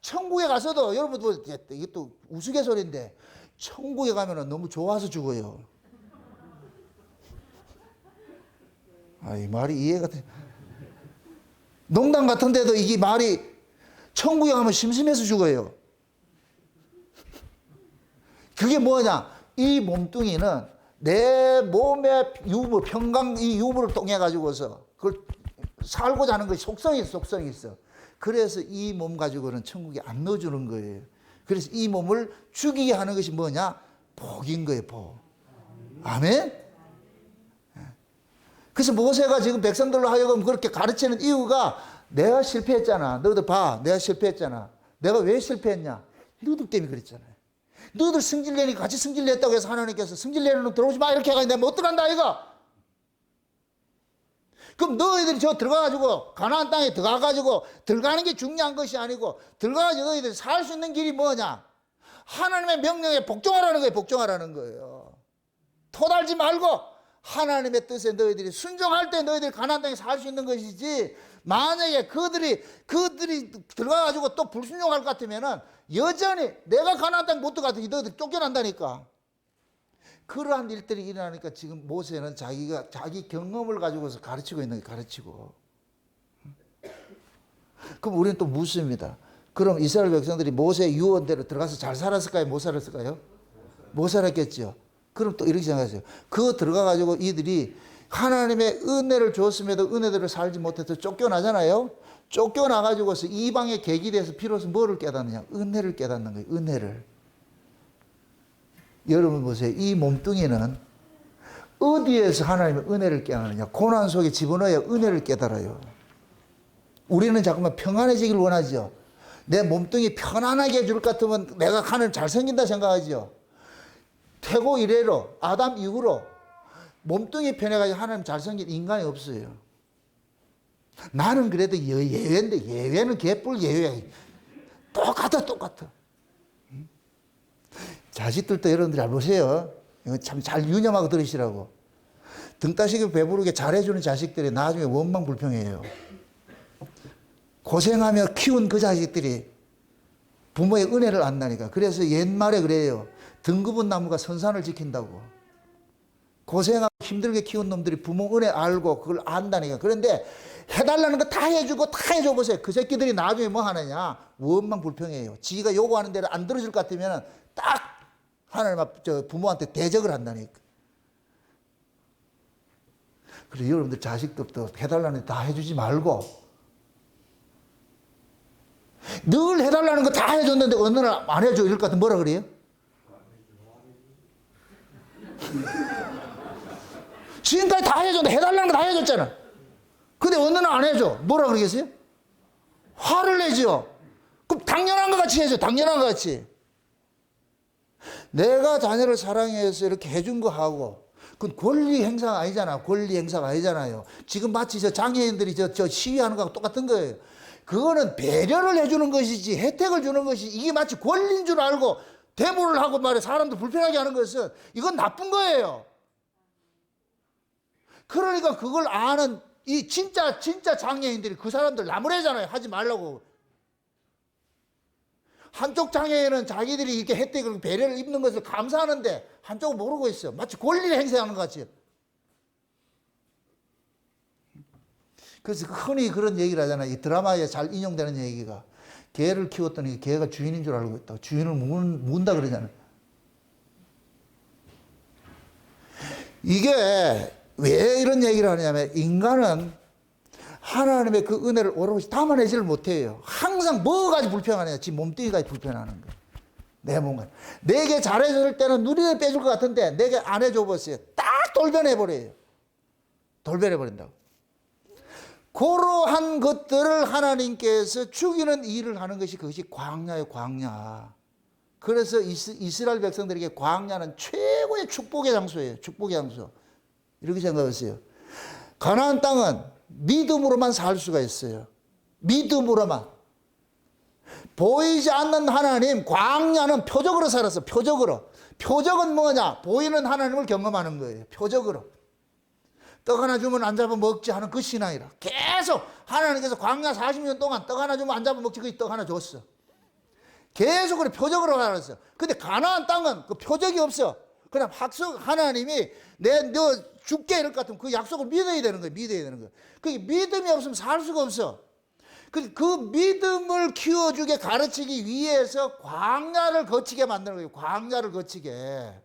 천국에 가서도 여러분도 이게 또 우스갯소리인데 천국에 가면은 너무 좋아서 죽어요. 이 말이 이해가 돼. 농담 같은데도 이게 말이 천국에 가면 심심해서 죽어요. 그게 뭐냐? 이 몸뚱이는 내 몸의 유무, 평강 이 유무를 통해 가지고서 그걸 살고자 하는 것이 속성이 있어. 그래서 이 몸 가지고는 천국에 안 넣어주는 거예요. 그래서 이 몸을 죽이게 하는 것이 뭐냐? 복인 거예요, 복. 아멘? 그래서 모세가 지금 백성들로 하여금 그렇게 가르치는 이유가 내가 실패했잖아. 너희들 봐. 내가 실패했잖아. 내가 왜 실패했냐? 너희들 때문에 그랬잖아요. 너희들 승질내니까 같이 승질냈다고 해서 하나님께서 승질내는 놈 들어오지 마 이렇게 해가지고 내가 못 들어간다 이거. 그럼 너희들이 저 들어가가지고 가나안 땅에 들어가가지고 들어가는 게 중요한 것이 아니고 들어가가지고 너희들이 살 수 있는 길이 뭐냐? 하나님의 명령에 복종하라는 거예요. 복종하라는 거예요. 토달지 말고 하나님의 뜻에 너희들이 순종할 때 너희들이 가나안 땅에 살 수 있는 것이지, 만약에 그들이 들어가가지고 또 불순종할 것 같으면은 여전히 내가 가나안 땅 못 들어가도 너희들 쫓겨난다니까. 그러한 일들이 일어나니까 지금 모세는 자기 경험을 가지고서 가르치고 있는 게 가르치고. 그럼 우리는 또 묻습니다. 그럼 이스라엘 백성들이 모세의 유언대로 들어가서 잘 살았을까요? 못 살았을까요? 못 살았겠죠. 그럼 또 이렇게 생각하세요. 그거 들어가가지고 이들이 하나님의 은혜를 줬음에도 은혜대로 살지 못해서 쫓겨나잖아요. 쫓겨나가지고서 이방의 계기 돼서 비로소 뭐를 깨닫느냐? 은혜를 깨닫는 거예요. 은혜를. 여러분 보세요. 이 몸뚱이는 어디에서 하나님의 은혜를 깨닫느냐? 고난 속에 집어넣어야 은혜를 깨달아요. 우리는 자꾸만 평안해지길 원하죠. 내 몸뚱이 편안하게 해줄 것 같으면 내가 하나님 잘생긴다 생각하죠. 태고 이래로 아담 이후로 몸뚱이 편해가지고 하나님 잘생긴 인간이 없어요. 나는 그래도 예외인데 예외는 개뿔 예외야. 똑같아. 자식들도 여러분들이 잘 보세요. 이거 참 잘 유념하고 들으시라고. 등 따시게 배부르게 잘해주는 자식들이 나중에 원망불평해요. 고생하며 키운 그 자식들이 부모의 은혜를 안다니까. 그래서 옛말에 그래요. 등 굽은 나무가 선산을 지킨다고. 고생하고 힘들게 키운 놈들이 부모 은혜 알고 그걸 안다니까. 그런데 해달라는 거 다 해주고 다 해줘 보세요. 그 새끼들이 나중에 뭐 하느냐? 원망불평해요. 지가 요구하는 대로 안 들어줄 것 같으면 딱 하나님 앞 부모한테 대적을 한다니까. 그래서 여러분들 자식들도 해달라는 거 다 해주지 말고 늘 해달라는 거 다 해줬는데 어느 날 안 해줘 이럴 것 같으면 뭐라 그래요? 지금까지 다 해줬는데 해달라는 거 다 해줬잖아. 근데 어느 날 안 해줘. 뭐라 그러겠어요? 화를 내죠. 그럼 당연한 것 같이 해줘. 당연한 것 같이. 내가 자녀를 사랑해서 이렇게 해준 거 하고, 그건 권리 행사가 아니잖아. 권리 행사가 아니잖아요. 지금 마치 저 장애인들이 저 시위하는 거하고 똑같은 거예요. 그거는 배려를 해주는 것이지 혜택을 주는 것이 이게 마치 권리인 줄 알고 데모를 하고 말해 사람들 불편하게 하는 것은 이건 나쁜 거예요. 그러니까 그걸 아는 이 진짜 장애인들이 그 사람들 나무래잖아요. 하지 말라고. 한쪽 장애인은 자기들이 이렇게 혜택을 배려를 입는 것을 감사하는데 한쪽은 모르고 있어. 마치 권리를 행사하는 것 같이. 그래서 흔히 그런 얘기를 하잖아요. 이 드라마에 잘 인용되는 얘기가 개를 키웠더니 개가 주인인 줄 알고 있다고. 주인을 문다 그러잖아요. 이게 왜 이런 얘기를 하냐면 인간은 하나님의 그 은혜를 오롯이 담아내지를 못해요. 항상 뭐가 불평하냐? 지 몸뚱이가 불편하는 거예요. 내 몸과. 내게 잘해줄 때는 누리를 빼줄 것 같은데 내게 안 해줘 보세요. 딱 돌변해버려요. 돌변해버린다고. 그러한 것들을 하나님께서 죽이는 일을 하는 것이 그것이 광야예요. 광야. 그래서 이스라엘 백성들에게 광야는 최고의 축복의 장소예요. 축복의 장소. 이렇게 생각하세요. 가나안 땅은 믿음으로만 살 수가 있어요. 믿음으로만. 보이지 않는 하나님, 광야는 표적으로 살았어. 표적으로. 표적은 뭐냐? 보이는 하나님을 경험하는 거예요. 표적으로. 떡 하나 주면 안 잡아 먹지 하는 그 신앙이라. 계속 하나님께서 광야 40년 동안 떡 하나 주면 안 잡아 먹지 그 떡 하나 줬어. 계속 그래 표적으로 살았어. 근데 가나안 땅은 그 표적이 없어. 그냥 하나님이 너 죽게 이럴 것 같으면 그 약속을 믿어야 되는 거예요. 믿어야 되는 거예요. 그 믿음이 없으면 살 수가 없어. 그 믿음을 키워주게 가르치기 위해서 광야를 거치게 만드는 거예요. 광야를 거치게.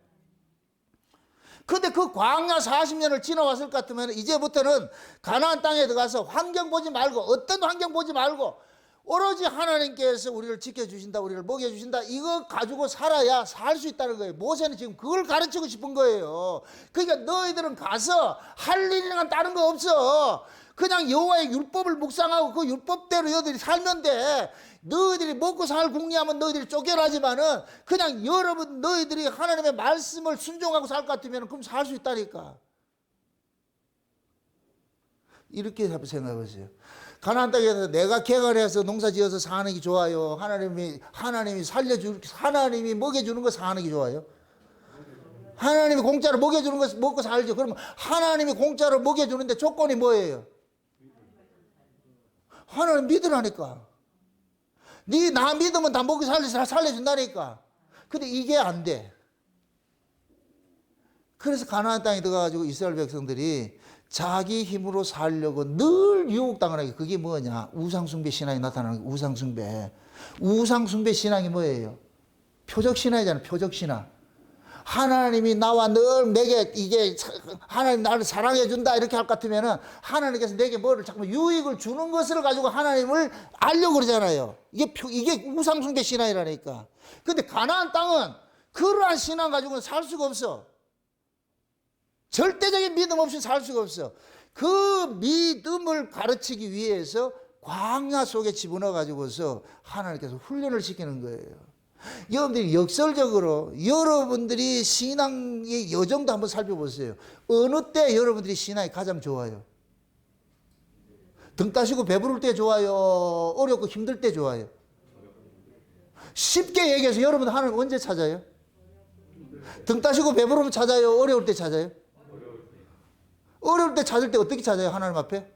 근데 그 광야 40년을 지나왔을 것 같으면 이제부터는 가나안 땅에 들어가서 환경 보지 말고, 어떤 환경 보지 말고 오로지 하나님께서 우리를 지켜주신다, 우리를 먹여주신다, 이거 가지고 살아야 살 수 있다는 거예요. 모세는 지금 그걸 가르치고 싶은 거예요. 그러니까 너희들은 가서 할 일이란 다른 거 없어. 그냥 여호와의 율법을 묵상하고 그 율법대로 너희들이 살면 돼. 너희들이 먹고 살 궁리하면 너희들이 쫓겨나지만은 그냥 너희들이 하나님의 말씀을 순종하고 살 것 같으면 그럼 살 수 있다니까. 이렇게 생각해 보세요. 가나안 땅에서 내가 개간해서 농사 지어서 사는 게 좋아요? 하나님이 하나님이 먹여주는 거 사는 게 좋아요? 하나님이 공짜로 먹여주는 거 먹고 살죠. 그러면 하나님이 공짜로 먹여주는데 조건이 뭐예요? 하나님 믿으라니까. 나 믿으면 다 먹고 살려준다니까. 근데 이게 안 돼. 그래서 가나안 땅에 들어가가지고 이스라엘 백성들이 자기 힘으로 살려고 늘 유혹당하는 게 그게 뭐냐? 우상숭배 신앙이 나타나는 게 우상숭배. 우상숭배 신앙이 뭐예요? 표적신앙이잖아요. 표적신앙. 하나님이 나와 늘 내게 하나님 나를 사랑해준다 이렇게 할 것 같으면은 하나님께서 내게 뭐를 자꾸 유익을 주는 것을 가지고 하나님을 알려고 그러잖아요. 이게 우상숭배 신앙이라니까. 근데 가나안 땅은 그러한 신앙 가지고는 살 수가 없어. 절대적인 믿음 없이 살 수가 없어. 그 믿음을 가르치기 위해서 광야 속에 집어넣어 가지고서 하나님께서 훈련을 시키는 거예요. 여러분들이 역설적으로 여러분들이 신앙의 여정도 한번 살펴보세요. 어느 때 여러분들이 신앙이 가장 좋아요? 등 따시고 배부를 때 좋아요? 어렵고 힘들 때 좋아요? 쉽게 얘기해서 여러분 하나님 언제 찾아요? 등 따시고 배부르면 찾아요? 어려울 때 찾아요? 어려울 때 찾을 때 어떻게 찾아요? 하나님 앞에?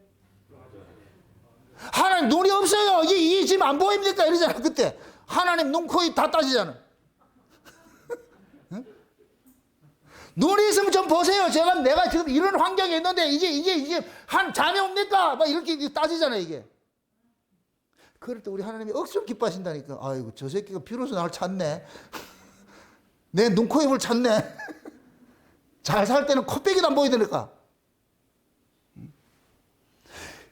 하나님 눈이 없어요. 이게 지금 안 보입니까? 이러잖아. 그때 하나님 눈, 코, 입 다 따지잖아. 응? 눈이 있으면 좀 보세요. 내가 지금 이런 환경에 있는데 이게 잠이 옵니까? 막 이렇게 따지잖아 이게. 그럴 때 우리 하나님이 억수로 기뻐하신다니까. 아이고 저 새끼가 비로소 나를 찾네. 내 눈, 코, 입을 찾네. 잘 살 때는 코빼기도 안 보이더니까.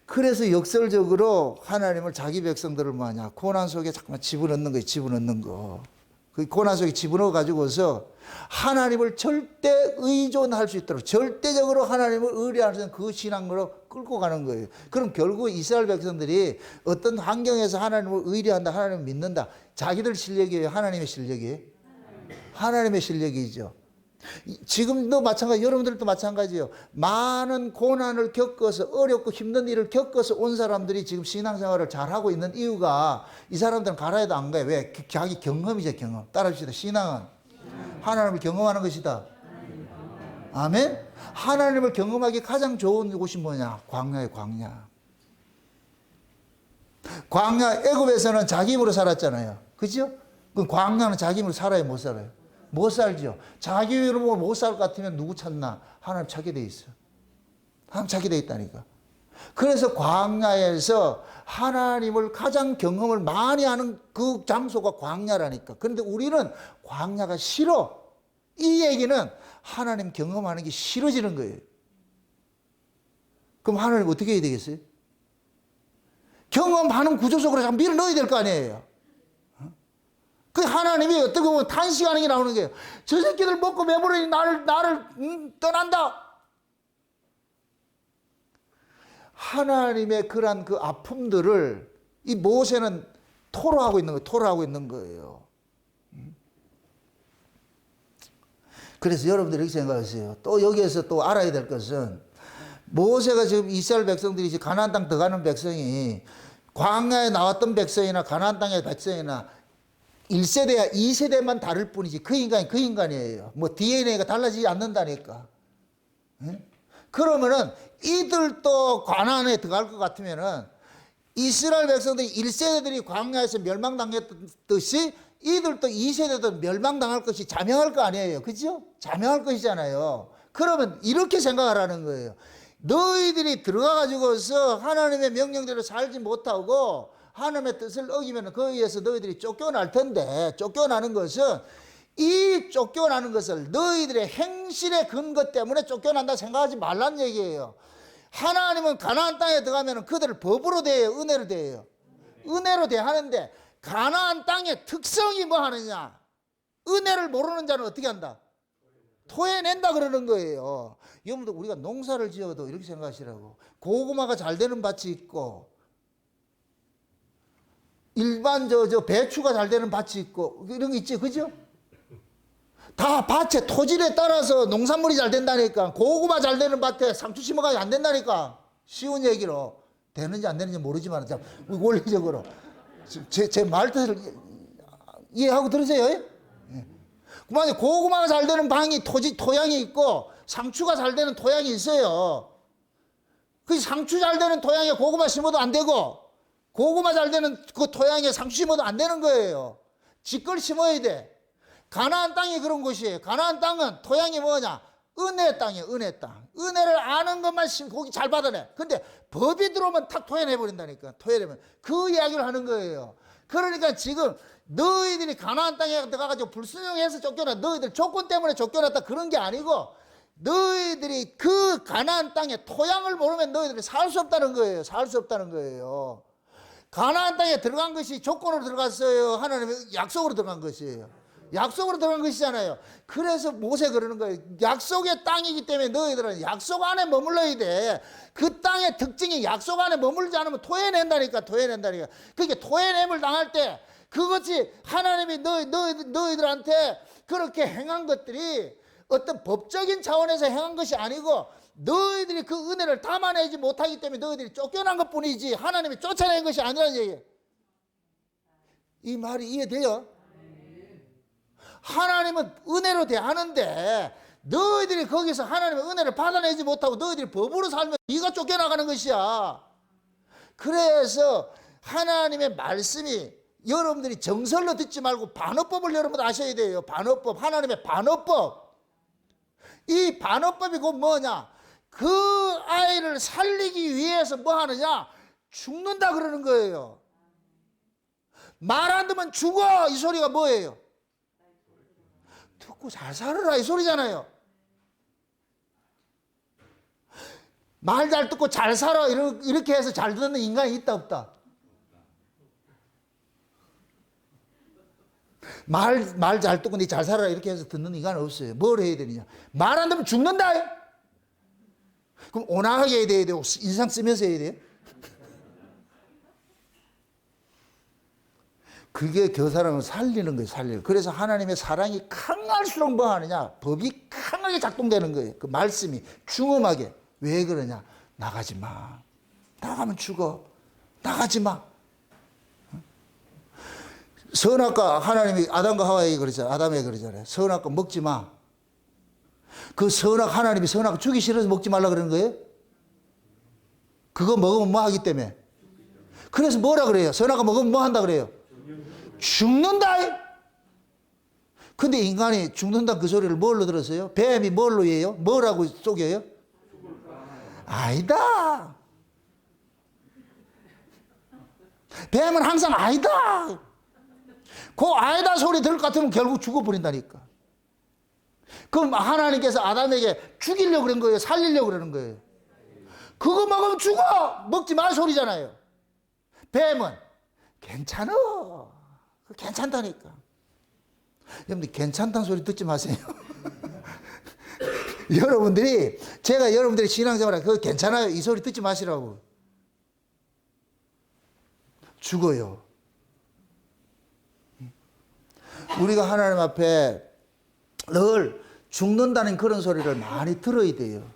그래서 역설적으로 하나님을 자기 백성들을 뭐하냐, 고난 속에 자꾸만 집어넣는 거예요. 집어넣는 거. 그 고난 속에 집어넣어 가지고서 하나님을 절대 의존할 수 있도록 절대적으로 하나님을 의뢰하는 그 신앙으로 끌고 가는 거예요. 그럼 결국 이스라엘 백성들이 어떤 환경에서 하나님을 의뢰한다, 하나님을 믿는다. 자기들 실력이에요? 하나님의 실력이에요? 하나님의 실력이죠. 지금도 마찬가지, 여러분들도 마찬가지예요. 많은 고난을 겪어서 어렵고 힘든 일을 겪어서 온 사람들이 지금 신앙생활을 잘하고 있는 이유가 이 사람들은 가라에도 안 가요. 왜? 자기 경험이죠, 경험. 따라합시다. 신앙은 하나님을 경험하는 것이다. 아멘? 하나님을 경험하기 가장 좋은 곳이 뭐냐? 광야예요, 광야. 광야, 애굽에서는 자기 힘으로 살았잖아요. 그죠? 그럼 광야는 자기 힘으로 살아요, 못 살아요? 못 살죠. 자기 힘으로 못 살 것 같으면 누구 찾나? 하나님 찾게 돼 있어. 하나님 찾게 돼 있다니까. 그래서 광야에서 하나님을 가장 경험을 많이 하는 그 장소가 광야라니까. 그런데 우리는 광야가 싫어. 이 얘기는 하나님 경험하는 게 싫어지는 거예요. 그럼 하나님 어떻게 해야 되겠어요? 경험하는 구조 속으로 좀 밀어 넣어야 될 거 아니에요. 그 하나님이 어떻게 보면 탄식하는 게 나오는 거예요. 저 새끼들 먹고 배부르니 나를 떠난다. 하나님의 그러한 그 아픔들을 이 모세는 토로하고 있는 거예요. 토로하고 있는 거예요. 그래서 여러분들이 이렇게 생각하세요. 또 여기에서 또 알아야 될 것은 모세가 지금 이스라엘 백성들이 이제 가나안 땅 들어가는 백성이 광야에 나왔던 백성이나 가나안 땅의 백성이나 1세대야 2세대만 다를 뿐이지 그 인간이 그 인간이에요. 뭐 DNA가 달라지지 않는다니까. 네? 그러면은 이들도 가나안에 들어갈 것 같으면은 이스라엘 백성들이 1세대들이 광야에서 멸망당했듯이 이들도 2세대도 멸망당할 것이 자명할 거 아니에요. 그죠? 자명할 것이잖아요. 그러면 이렇게 생각하라는 거예요. 너희들이 들어가가지고서 하나님의 명령대로 살지 못하고 하나님의 뜻을 어기면 거기에서 너희들이 쫓겨날 텐데, 쫓겨나는 것은 이 쫓겨나는 것을 너희들의 행실의 근거 때문에 쫓겨난다 생각하지 말란 얘기예요. 하나님은 가나안 땅에 들어가면 그들을 법으로 대해요, 은혜로 대해요? 은혜로 대하는데 가나안 땅의 특성이 뭐 하느냐? 은혜를 모르는 자는 어떻게 한다? 토해낸다 그러는 거예요. 여러분들 우리가 농사를 지어도 이렇게 생각하시라고. 고구마가 잘 되는 밭이 있고 일반 배추가 잘 되는 밭이 있고 이런 거 있지, 그죠? 다 밭의 토질에 따라서 농산물이 잘 된다니까. 고구마 잘 되는 밭에 상추 심어가지고 안 된다니까. 쉬운 얘기로. 되는지 안 되는지 모르지만 원리적으로 제 말뜻을 이해하고 들으세요? 예. 만약 고구마가 잘 되는 방이 토양이 있고 상추가 잘 되는 토양이 있어요. 그 상추 잘 되는 토양에 고구마 심어도 안 되고 고구마 잘 되는 그 토양에 상추 심어도 안 되는 거예요. 지걸 심어야 돼. 가나안 땅이 그런 곳이에요. 가나안 땅은 토양이 뭐냐? 은혜 땅이에요. 은혜 땅. 은혜를 아는 것만 거기 잘 받아내. 근데 법이 들어오면 탁 토해내버린다니까. 토해내면 그 이야기를 하는 거예요. 그러니까 지금 너희들이 가나안 땅에 들어가가지고 불순종해서 쫓겨나, 너희들 조건 때문에 쫓겨났다 그런 게 아니고 너희들이 그 가나안 땅의 토양을 모르면 너희들이 살 수 없다는 거예요. 살 수 없다는 거예요. 가나안 땅에 들어간 것이 조건으로 들어갔어요? 하나님의 약속으로 들어간 것이에요? 약속으로 들어간 것이잖아요. 그래서 모세 그러는 거예요. 약속의 땅이기 때문에 너희들은 약속 안에 머물러야 돼. 그 땅의 특징이 약속 안에 머물지 않으면 토해낸다니까. 토해낸다니까. 그러니까 토해냄을 당할 때 그것이 하나님이 너희들한테 그렇게 행한 것들이 어떤 법적인 차원에서 행한 것이 아니고 너희들이 그 은혜를 담아내지 못하기 때문에 너희들이 쫓겨난 것뿐이지 하나님이 쫓아낸 것이 아니라는 얘기예요. 이 말이 이해돼요? 하나님은 은혜로 대하는데 너희들이 거기서 하나님의 은혜를 받아내지 못하고 너희들이 법으로 살면 네가 쫓겨나가는 것이야. 그래서 하나님의 말씀이 여러분들이 정설로 듣지 말고 반어법을 여러분 아셔야 돼요. 반어법, 하나님의 반어법. 이 반어법이 곧 뭐냐? 그 아이를 살리기 위해서 뭐 하느냐? 죽는다 그러는 거예요. 말 안 듣면 죽어, 이 소리가 뭐예요? 듣고 잘 살아라 이 소리잖아요. 말 잘 듣고 잘 살아 이렇게 해서 잘 듣는 인간이 있다 없다? 말 잘 듣고 니 잘 살아라 이렇게 해서 듣는 인간은 없어요. 뭘 해야 되느냐? 말 안 듣면 죽는다. 그럼 온화하게 해야 돼요? 인상 쓰면서 해야 돼요? 그게 그 사람을 살리는 거예요. 살리는. 그래서 하나님의 사랑이 강할수록 뭐 하느냐? 법이 강하게 작동되는 거예요. 그 말씀이 중엄하게. 왜 그러냐? 나가지 마. 나가면 죽어. 나가지 마. 선악과 하나님이 아담과 하와에게 그러잖아요. 아담에게 그러잖아요. 선악과 먹지 마. 그 선악 하나님이 선악 주기 싫어서 먹지 말라 그러는 거예요? 그거 먹으면 뭐 하기 때문에? 그래서 뭐라 그래요? 선악과 먹으면 뭐 한다 그래요? 죽는다. 근데 인간이 죽는다 그 소리를 뭘로 들었어요? 뱀이 뭘로 해요? 뭐라고 속여요? 아니다. 뱀은 항상 아니다. 그 아니다 소리 들을 것 같으면 결국 죽어버린다니까. 그럼 하나님께서 아담에게 죽이려고 그런 거예요? 살리려고 그러는 거예요? 그거 먹으면 죽어! 먹지 말 소리잖아요. 뱀은 괜찮아. 괜찮다니까. 여러분들 괜찮다는 소리 듣지 마세요. 제가 여러분들이 신앙생활에 그거 괜찮아요 이 소리 듣지 마시라고. 죽어요. 우리가 하나님 앞에 늘 죽는다는 그런 소리를 많이 들어야 돼요.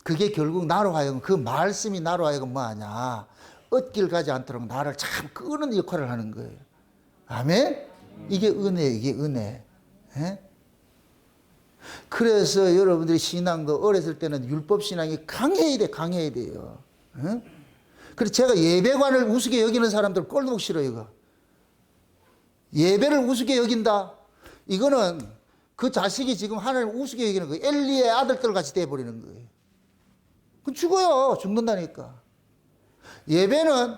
그게 결국 나로 하여금 그 말씀이 나로 하여금 뭐하냐? 엇길 가지 않도록 나를 참 끄는 역할을 하는 거예요. 아멘? 이게 은혜예요. 이게 은혜. 예? 그래서 여러분들이 신앙도 어렸을 때는 율법 신앙이 강해야 돼. 강해야 돼요. 예? 그래서 제가 예배관을 우습게 여기는 사람들 꼴도 보기 싫어요. 이거. 예배를 우습게 여긴다. 이거는 그 자식이 지금 하나님을 우습게 여기는 거예요. 엘리의 아들들 같이 돼버리는 거예요. 그 죽어요. 죽는다니까. 예배는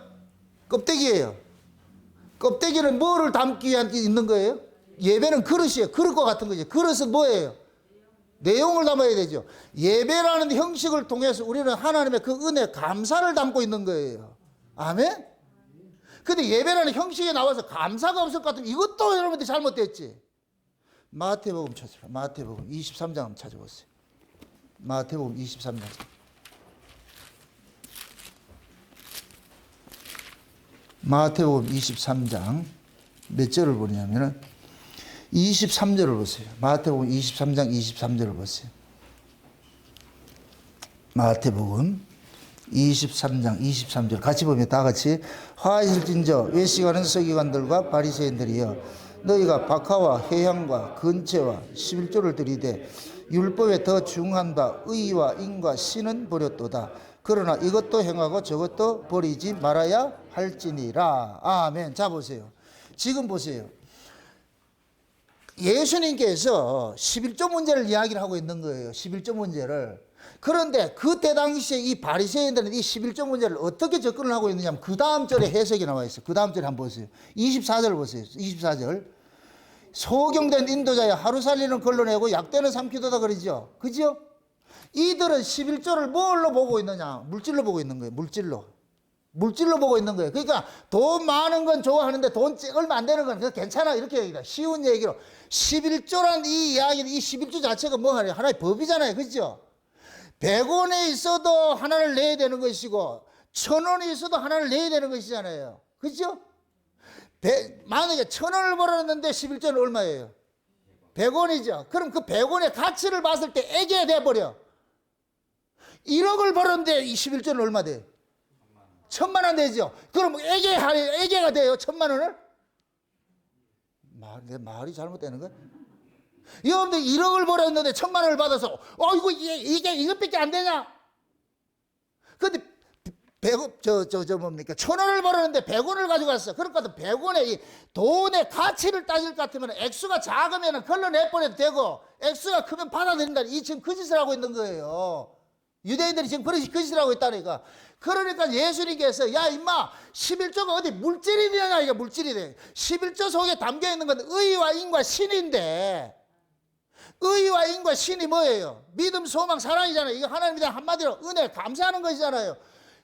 껍데기예요. 껍데기는 뭐를 담기 위한 게 있는 거예요? 예배는 그릇이에요. 그릇과 같은 거죠. 그릇은 뭐예요? 내용을 담아야 되죠. 예배라는 형식을 통해서 우리는 하나님의 그 은혜, 감사를 담고 있는 거예요. 아멘? 근데 예배라는 형식에 나와서 감사가 없을 것 같으면 이것도 여러분들이 잘못됐지. 마태복음 찾아봐. 마태복음 23장 한번 찾아보세요. 마태복음 23장. 마태복음 23장 몇 절을 보냐면은 23절을 보세요. 마태복음 23장 23절을 보세요. 마태복음 23장 23절 같이 보면 다 같이 화이실진저 외식하는 서기관들과 바리새인들이여 너희가 박하와 해향과 근체와 11조를 들이되 율법에 더 중한 바 의와 인과 신은 버렸도다. 그러나 이것도 행하고 저것도 버리지 말아야 할지니라. 아멘. 자 보세요. 지금 보세요. 예수님께서 11조 문제를 이야기를 하고 있는 거예요. 11조 문제를. 그런데 그때 당시에 이 바리새인들은 이 11조 문제를 어떻게 접근을 하고 있느냐면 그 다음 절에 해석이 나와 있어요. 그 다음 절에 한번 보세요. 24절 보세요. 24절. 소경된 인도자여 하루 살리는 걸러내고 약대는 삼키도다 그러죠. 그죠? 이들은 11조를 뭘로 보고 있느냐? 물질로 보고 있는 거예요. 물질로. 물질로 보고 있는 거예요. 그러니까 돈 많은 건 좋아하는데 돈 얼마 안 되는 건 괜찮아. 이렇게 얘기다. 쉬운 얘기로. 11조란 이 이야기는 이 11조 자체가 뭐 하나요? 하나의 법이잖아요. 그죠? 100원에 있어도 하나를 내야 되는 것이고 1000원이 있어도 하나를 내야 되는 것이잖아요. 그죠? 만약에 1000원을 벌었는데 11조는 얼마예요? 100원이죠. 그럼 그 100원의 가치를 봤을 때 애게 돼버려. 1억을 벌었는데 21조는 얼마 돼요? 1000만 원 되죠. 그럼 애게가 돼요. 1000만 원을? 내 말이 잘못되는 거야? 여러분들 1억을 벌었는데 1000만 원을 받아서 이게 이것밖에 안 되냐? 근데 1000원을 벌었는데 100원을 가져갔어. 그러니까 100원의 이 돈의 가치를 따질 것 같으면 액수가 작으면 걸러내버려도 되고 액수가 크면 받아들인다. 이 지금 그 짓을 하고 있는 거예요. 유대인들이 지금 그 짓을 하고 있다니까. 그러니까 예수님께서 야 임마 11조가 어디 물질이 되냐. 이게 물질이 돼. 11조 속에 담겨 있는 건 의와 인과 신인데 의와 인과 신이 뭐예요? 믿음, 소망, 사랑이잖아요. 이거 하나님에 대한 한마디로 은혜, 감사하는 것이잖아요.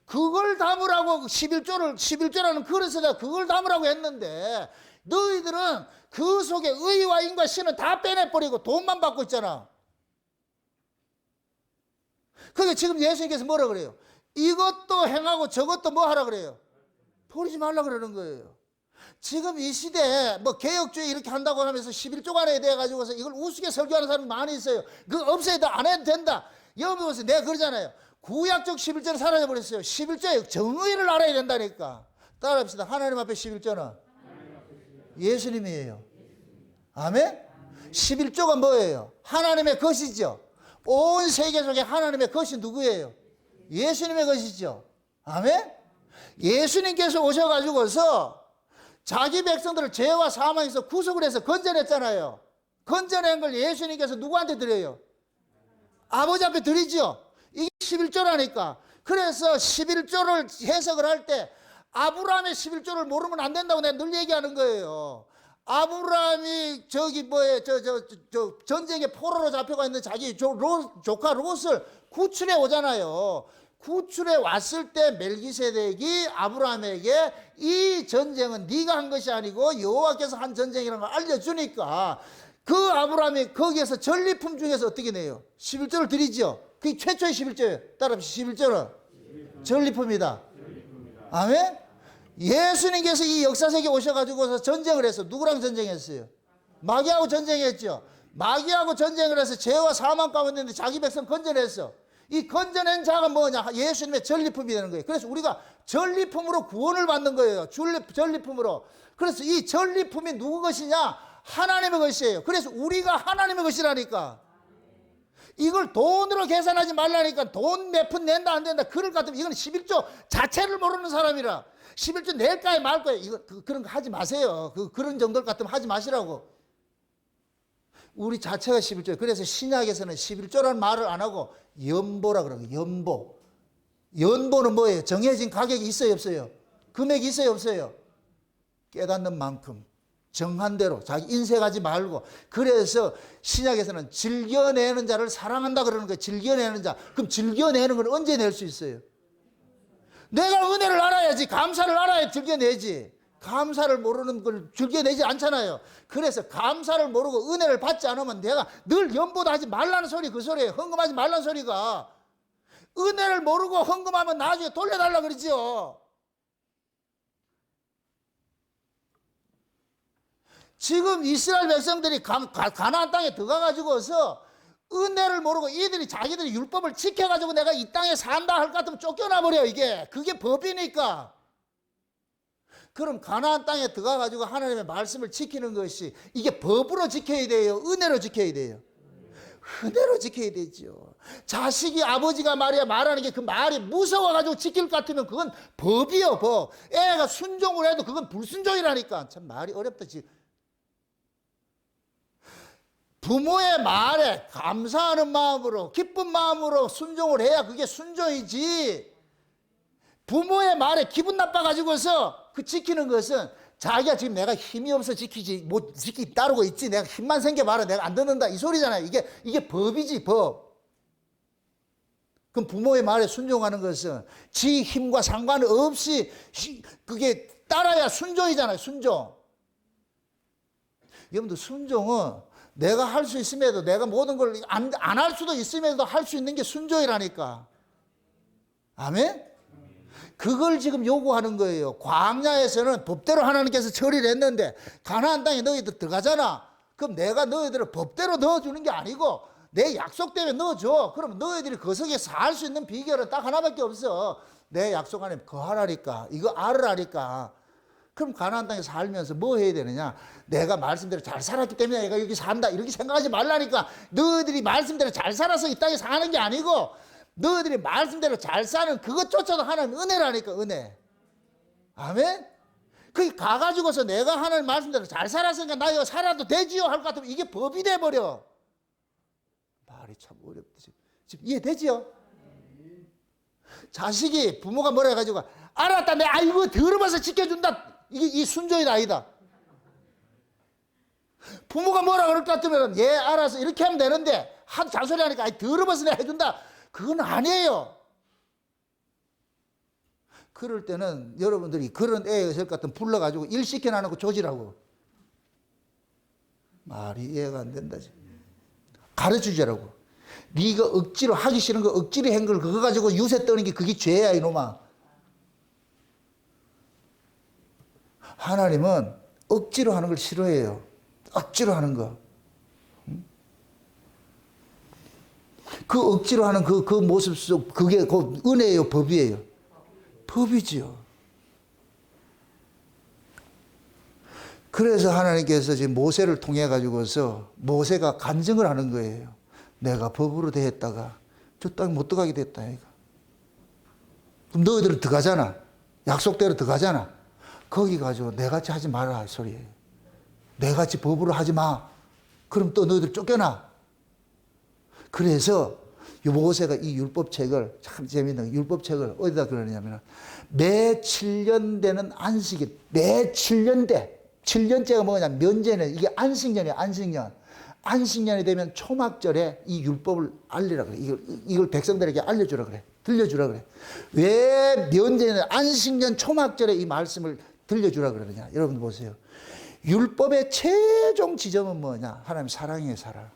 그걸 담으라고 11조라는 그릇에다 그걸 담으라고 했는데 너희들은 그 속에 의와 인과 신은 다 빼내버리고 돈만 받고 있잖아. 그게 지금 예수님께서 뭐라 그래요? 이것도 행하고 저것도 뭐 하라 그래요? 버리지 말라 그러는 거예요. 지금 이 시대에 뭐 개혁주의 이렇게 한다고 하면서 11조가 안에 대해 가지고서 이걸 우습게 설교하는 사람이 많이 있어요. 그거 없애야 돼. 안 해도 된다. 여러분 보세요. 내가 그러잖아요. 구약적 11조는 사라져버렸어요. 11조의 정의를 알아야 된다니까. 따라합시다. 하나님 앞에 11조는 예수님이에요. 아멘? 11조가 뭐예요? 하나님의 것이죠. 온 세계 속에 하나님의 것이 누구예요? 예수님의 것이죠. 아멘? 예수님께서 오셔가지고서 자기 백성들을 죄와 사망에서 구속을 해서 건져냈잖아요. 건져낸 걸 예수님께서 누구한테 드려요? 아버지 앞에 드리죠. 이게 11조라니까. 그래서 11조를 해석을 할 때 아브라함의 11조를 모르면 안 된다고 내가 늘 얘기하는 거예요. 아브라함이 전쟁에 포로로 잡혀가 있는 자기 조카 롯을 구출해 오잖아요. 구출해 왔을 때 멜기세덱이 아브라함에게 이 전쟁은 네가 한 것이 아니고 여호와께서 한 전쟁이라는 걸 알려주니까 그 아브라함이 거기에서 전리품 중에서 어떻게 내요? 11조를 드리죠. 그게 최초의 11조예요. 따라합시다. 11조는 전리품이다. 아멘? 예수님께서 이 역사세계에 오셔가지고서 전쟁을 했어. 누구랑 전쟁했어요? 마귀하고 전쟁했죠. 마귀하고 전쟁을 해서 죄와 사망 가운데 있는데 자기 백성 건져냈어. 이 건져낸 자가 뭐냐? 예수님의 전리품이 되는 거예요. 그래서 우리가 전리품으로 구원을 받는 거예요. 전리품으로. 그래서 이 전리품이 누구 것이냐? 하나님의 것이에요. 그래서 우리가 하나님의 것이라니까. 이걸 돈으로 계산하지 말라니까. 돈 몇 푼 낸다 안 된다 그럴 것 같으면 이건 11조 자체를 모르는 사람이라 11조 낼까요 말 거예요. 이거 그런 거 하지 마세요. 그런 정도 같으면 하지 마시라고. 우리 자체가 11조예요. 그래서 신약에서는 11조라는 말을 안 하고 연보라 그러고 연보. 연보는 뭐예요? 정해진 가격이 있어요 없어요? 금액이 있어요 없어요? 깨닫는 만큼 정한 대로 자기 인색하지 말고. 그래서 신약에서는 즐겨내는 자를 사랑한다 그러는 거예요. 즐겨내는 자. 그럼 즐겨내는 건 언제 낼 수 있어요? 내가 은혜를 알아야지. 감사를 알아야 즐겨내지. 감사를 모르는 걸 즐겨내지 않잖아요. 그래서 감사를 모르고 은혜를 받지 않으면 내가 늘 연보다 하지 말라는 소리 그 소리예요. 헌금하지 말라는 소리가. 은혜를 모르고 헌금하면 나중에 돌려달라 그러지요. 지금 이스라엘 백성들이 가나안 땅에 들어가가지고서 은혜를 모르고 이들이 자기들이 율법을 지켜가지고 내가 이 땅에 산다 할 것 같으면 쫓겨나 버려요. 그게 법이니까. 그럼 가나안 땅에 들어가가지고 하나님의 말씀을 지키는 것이 이게 법으로 지켜야 돼요? 은혜로 지켜야 돼요? 은혜로 지켜야 되죠. 자식이 아버지가 말하는 게 그 말이 무서워가지고 지킬 것 같으면 그건 법이요 법. 애가 순종을 해도 그건 불순종이라니까. 참 말이 어렵다 지금. 부모의 말에 감사하는 마음으로 기쁜 마음으로 순종을 해야 그게 순종이지. 부모의 말에 기분 나빠가지고서 그 지키는 것은 자기가 지금 내가 힘이 없어 지키지 못 지키 따르고 있지 내가 힘만 생겨봐라 내가 안 듣는다 이 소리잖아요. 이게 법이지 법. 그럼 부모의 말에 순종하는 것은 지 힘과 상관없이 그게 따라야 순종이잖아요. 순종. 여러분들 순종은 내가 할 수 있음에도 내가 모든 걸 안 할 수도 있음에도 할 수 있는 게 순종이라니까. 아멘? 그걸 지금 요구하는 거예요. 광야에서는 법대로 하나님께서 처리를 했는데 가나안 땅에 너희들 들어가잖아. 그럼 내가 너희들을 법대로 넣어주는 게 아니고 내 약속 때문에 넣어줘. 그럼 너희들이 그 속에 살 수 있는 비결은 딱 하나밖에 없어. 내 약속 안에 거하라니까. 이거 알으라니까. 그럼 가나안 땅에 살면서 뭐 해야 되느냐? 내가 말씀대로 잘 살았기 때문에 내가 여기 산다 이렇게 생각하지 말라니까. 너희들이 말씀대로 잘 살아서 이 땅에 사는 게 아니고 너희들이 말씀대로 잘 사는 그것조차도 하나님 은혜라니까. 은혜. 아멘? 거기 가가지고서 내가 하나님 말씀대로 잘 살았으니까 나 이거 살아도 되지요 할 것 같으면 이게 법이 돼버려. 말이 참 어렵다. 지금 이해되지요? 자식이 부모가 뭐라 해가지고 알았다 내 아이고 더러워서 지켜준다. 이 순종이다 아니다. 부모가 뭐라 그럴 것 같으면 예 알아서 이렇게 하면 되는데 하도 잔소리 하니까 아이 더러워서 내가 해준다. 그건 아니에요. 그럴 때는 여러분들이 그런 애가 있을 것 같으면 불러가지고 일 시켜놔놓고 조지라고. 말이 이해가 안 된다. 가르쳐주라고. 네가 억지로 하기 싫은 거 억지로 한 걸 그거 가지고 유세 떠는 게 그게 죄야 이놈아. 하나님은 억지로 하는 걸 싫어해요. 억지로 하는 거. 그 억지로 하는 그 모습 속 그게 그 은혜예요, 법이에요? 법이지요. 그래서 하나님께서 지금 모세를 통해 가지고서 모세가 간증을 하는 거예요. 내가 법으로 대했다가 저 땅 못 들어가게 됐다. 이거. 그럼 너희들은 들어가잖아. 약속대로 들어가잖아. 거기 가지고 내같이 하지 마라 할 소리예요. 내같이 법으로 하지 마. 그럼 또 너희들 쫓겨나. 그래서 모세가 이 율법책을 참 재미있는 율법책을 어디다 그러냐면 매 7년 되는 안식일 매 7년 돼. 7년째가 뭐냐 면제는 이게 안식년이야. 안식년이 되면 초막절에 이 율법을 알리라 그래. 이걸 백성들에게 알려주라 그래. 들려주라 그래. 왜 면제는 안식년 초막절에 이 말씀을 들려주라 그러느냐. 여러분 보세요. 율법의 최종 지점은 뭐냐? 하나님 사랑이에요. 사랑.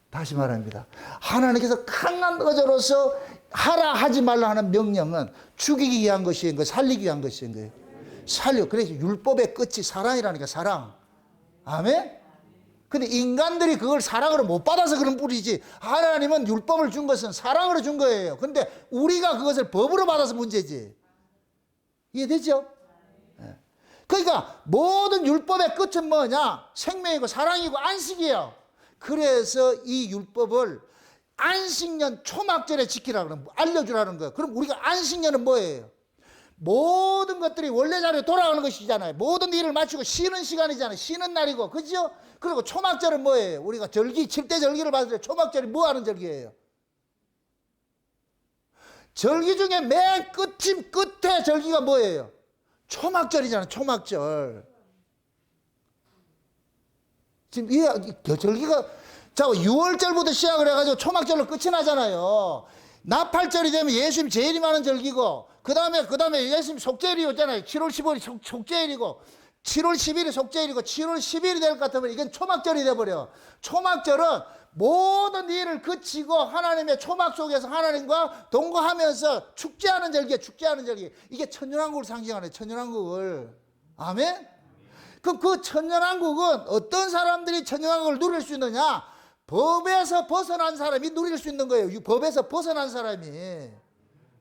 다시 말합니다. 하나님께서 강한 의자로서 하라 하지 말라 하는 명령은 죽이기 위한 것인 거예요. 살리기 위한 것인 거예요. 살려. 그래서 율법의 끝이 사랑이라니까. 사랑. 아멘? 근데 인간들이 그걸 사랑으로 못 받아서 그런 뿐이지 하나님은 율법을 준 것은 사랑으로 준 거예요. 근데 우리가 그것을 법으로 받아서 문제지. 이해되죠? 그러니까 모든 율법의 끝은 뭐냐? 생명이고 사랑이고 안식이에요. 그래서 이 율법을 안식년 초막절에 지키라고 알려주라는 거예요. 그럼 우리가 안식년은 뭐예요? 모든 것들이 원래 자리에 돌아가는 것이잖아요. 모든 일을 마치고 쉬는 시간이잖아요. 쉬는 날이고, 그죠? 그리고 초막절은 뭐예요? 우리가 절기, 7대 절기를 봤을 때 초막절이 뭐 하는 절기예요? 절기 중에 맨 끝에 절기가 뭐예요? 초막절이잖아요. 초막절. 지금 이 절기가, 자, 6월절부터 시작을 해가지고 초막절로 끝이 나잖아요. 나팔절이 되면 예수님 제일이 많은 절기고, 그 다음에 예수님 속죄일이었잖아요. 7월 15일이 속죄일이고, 7월 10일이 속죄일이고, 7월 10일이 될 것 같으면 이건 초막절이 돼버려. 초막절은 모든 일을 그치고 하나님의 초막 속에서 하나님과 동거하면서 축제하는 절기예요. 축제하는 절기. 이게 천년왕국을 상징하는 천년왕국을. 아멘? 그럼 그 천년왕국은 어떤 사람들이 천년왕국을 누릴 수 있느냐? 법에서 벗어난 사람이 누릴 수 있는 거예요. 법에서 벗어난 사람이.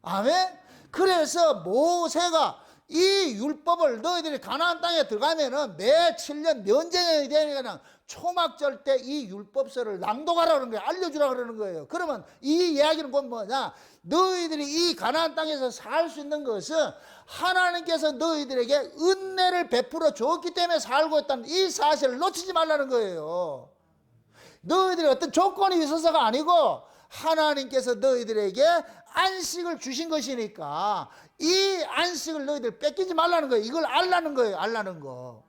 아멘? 그래서 모세가 이 율법을 너희들이 가나안 땅에 들어가면은 매 7년 면제년이 되니까 초막절 때 이 율법서를 낭독하라는 거예요. 알려주라 그러는 거예요. 그러면 이 이야기는 뭐냐? 너희들이 이 가나안 땅에서 살 수 있는 것은 하나님께서 너희들에게 은혜를 베풀어 줬기 때문에 살고 있다는 이 사실을 놓치지 말라는 거예요. 너희들이 어떤 조건이 있어서가 아니고 하나님께서 너희들에게 안식을 주신 것이니까 이 안식을 너희들 뺏기지 말라는 거예요. 이걸 알라는 거예요. 알라는 거.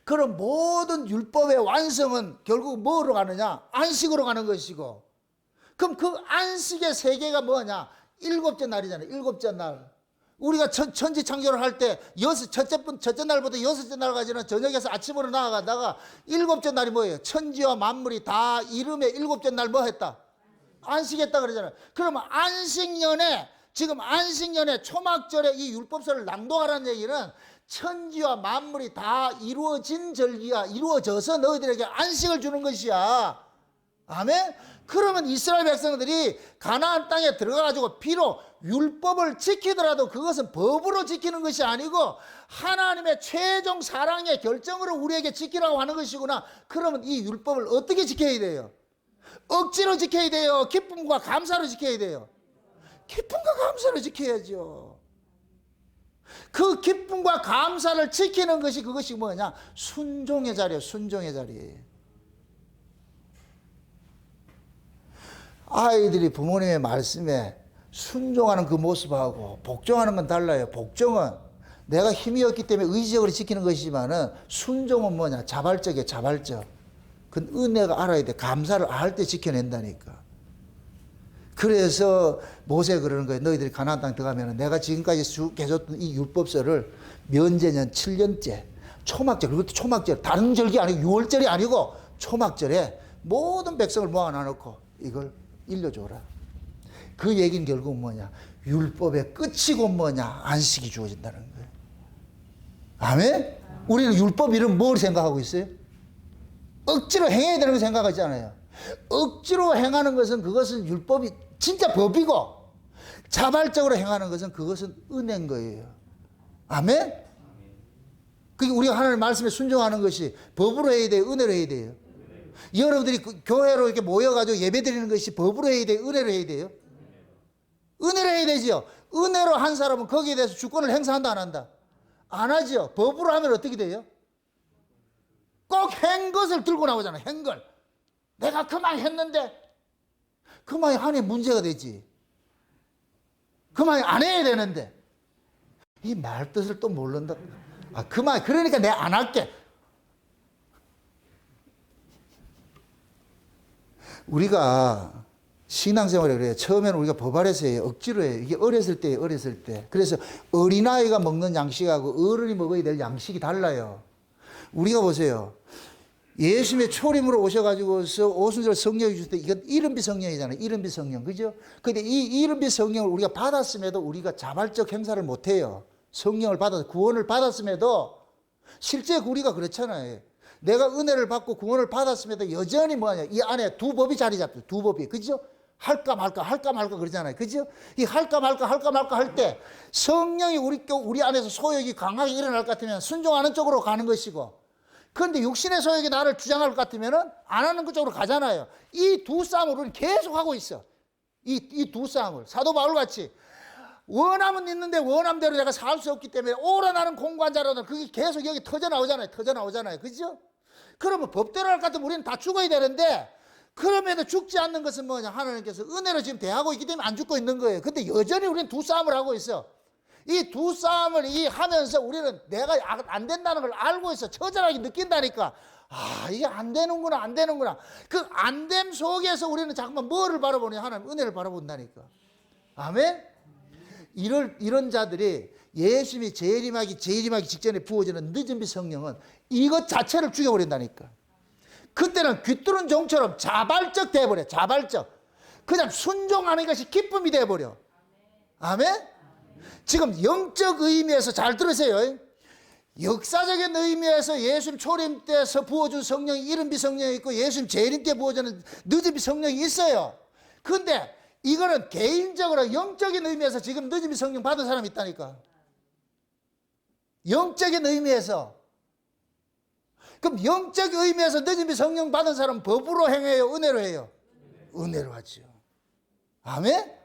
그럼 모든 율법의 완성은 결국 뭐로 가느냐? 안식으로 가는 것이고, 그럼 그 안식의 세계가 뭐냐? 일곱째 날이잖아요. 일곱째 날. 우리가 천지 창조를 할 때 첫째 날부터 여섯째 날까지는 저녁에서 아침으로 나아가다가 일곱째 날이 뭐예요? 천지와 만물이 다 이름의 일곱째 날 뭐 했다? 안식했다 그러잖아요. 그러면 지금 안식년에 초막절에 이 율법서를 낭독하라는 얘기는 천지와 만물이 다 이루어진 절기야. 이루어져서 너희들에게 안식을 주는 것이야. 아멘? 그러면 이스라엘 백성들이 가나안 땅에 들어가가지고 비록 율법을 지키더라도 그것은 법으로 지키는 것이 아니고 하나님의 최종 사랑의 결정으로 우리에게 지키라고 하는 것이구나. 그러면 이 율법을 어떻게 지켜야 돼요? 억지로 지켜야 돼요? 기쁨과 감사로 지켜야 돼요? 기쁨과 감사로 지켜야죠. 그 기쁨과 감사를 지키는 것이 그것이 뭐냐? 순종의 자리예요. 순종의 자리. 아이들이 부모님의 말씀에 순종하는 그 모습하고 복종하는 건 달라요. 복종은 내가 힘이 없기 때문에 의지적으로 지키는 것이지만은 순종은 뭐냐? 자발적이에요. 자발적. 그건 은혜가 알아야 돼. 감사를 알 때 지켜낸다니까. 그래서 모세가 그러는 거예요. 너희들이 가나안 땅 들어가면 내가 지금까지 쭉 해줬던 이 율법서를 면제년 7년째 초막절, 그것도 초막절, 다른 절기 아니고 6월절이 아니고 초막절에 모든 백성을 모아놔놓고 이걸 일러줘라. 그 얘기는 결국 뭐냐? 율법의 끝이고 뭐냐? 안식이 주어진다는 거예요. 아멘? 우리는 율법 이름 뭘 생각하고 있어요? 억지로 행해야 되는 거 생각하지 않아요. 억지로 행하는 것은 그것은 율법이 진짜 법이고 자발적으로 행하는 것은 그것은 은혜인 거예요. 아멘? 그게 우리가 하나님의 말씀에 순종하는 것이 법으로 해야 돼요? 은혜로 해야 돼요? 여러분들이 교회로 이렇게 모여가지고 예배 드리는 것이 법으로 해야 돼요? 은혜로 해야 돼요? 은혜로 해야 되죠. 은혜로 한 사람은 거기에 대해서 주권을 행사한다 안 한다? 안 하죠. 법으로 하면 어떻게 돼요? 꼭 행 것을 들고 나오잖아요. 행 걸. 내가 그만 했는데 그만이 하나의 문제가 되지. 그만이 안 해야 되는데 이 말 뜻을 또 모른다. 그만 그러니까 내가 안 할게. 우리가 신앙생활을 그래요. 처음에는 우리가 법 아래서 해요. 억지로 해요. 이게 어렸을 때예요. 어렸을 때. 그래서 어린아이가 먹는 양식하고 어른이 먹어야 될 양식이 달라요. 우리가 보세요. 예수님의 초림으로 오셔가지고서 오순절 성령이 주실 때 이건 이른비 성령이잖아요. 이른비 성령. 그죠? 근데 이 이른비 성령을 우리가 받았음에도 우리가 자발적 행사를 못해요. 성령을 받아서 구원을 받았음에도 실제 우리가 그렇잖아요. 내가 은혜를 받고 구원을 받았음에도 여전히 뭐냐? 이 안에 두 법이 자리 잡혀요. 두 법이. 그죠? 할까 말까 할까 말까 그러잖아요. 그죠? 이 할까 말까 할 때 성령이 우리 안에서 소욕이 강하게 일어날 것 같으면 순종하는 쪽으로 가는 것이고 그런데 육신의 소욕이 나를 주장할 것 같으면 안 하는 그쪽으로 가잖아요. 이 두 싸움을 우리는 계속 하고 있어. 이 두 싸움을. 사도 바울같이 원함은 있는데 원함대로 내가 살 수 없기 때문에 오라 나는 공고한 자라는 그게 계속 여기 터져 나오잖아요. 그죠? 그러면 법대로 할 것 같으면 우리는 다 죽어야 되는데, 그럼에도 죽지 않는 것은 뭐냐? 하나님께서 은혜로 지금 대하고 있기 때문에 안 죽고 있는 거예요. 근데 여전히 우리는 두 싸움을 하고 있어. 이 두 싸움을 하면서 우리는 내가 안 된다는 걸 알고 있어. 처절하게 느낀다니까. 아, 이게 안 되는구나. 그 안 됨 속에서 우리는 자꾸만 뭐를 바라보냐? 하나님 은혜를 바라본다니까. 아멘? 이런 자들이 예수님이 재림하기 직전에 부어지는 늦은 빛 성령은 이것 자체를 죽여버린다니까. 그때는 귀뚫은 종처럼 자발적 돼버려. 그냥 순종하는 것이 기쁨이 돼버려. 아멘? 지금 영적 의미에서 잘 들으세요. 역사적인 의미에서 예수님 초림 때서 부어준 성령이 이른 빛 성령이 있고, 예수님 재림 때 부어주는 늦은 빛 성령이 있어요. 근데 이거는 개인적으로 영적인 의미에서 지금 늦은 빛 성령 받은 사람이 있다니까. 영적인 의미에서. 그럼 영적 의미에서 늦은 빛 성령 받은 사람은 법으로 행해요, 은혜로 해요? 은혜로 하죠. 아멘?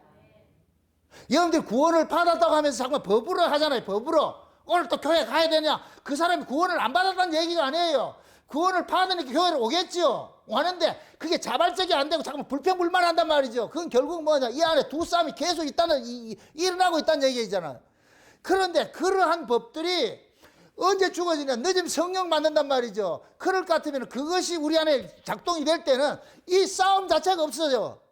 여러분들 구원을 받았다고 하면서 잠깐 법으로 하잖아요. 법으로. 오늘 또 교회 가야 되냐? 그 사람이 구원을 안 받았다는 얘기가 아니에요. 구원을 받으니까 교회를 오겠죠. 오는데 그게 자발적이 안 되고 잠깐만 불평불만한단 말이죠. 그건 결국 뭐냐? 이 안에 두 싸움이 계속 일어나고 있다는 얘기잖아요. 그런데 그러한 법들이 언제 죽어지냐? 늦으면 성령 만든단 말이죠. 그럴 것 같으면 그것이 우리 안에 작동이 될 때는 이 싸움 자체가 없어져.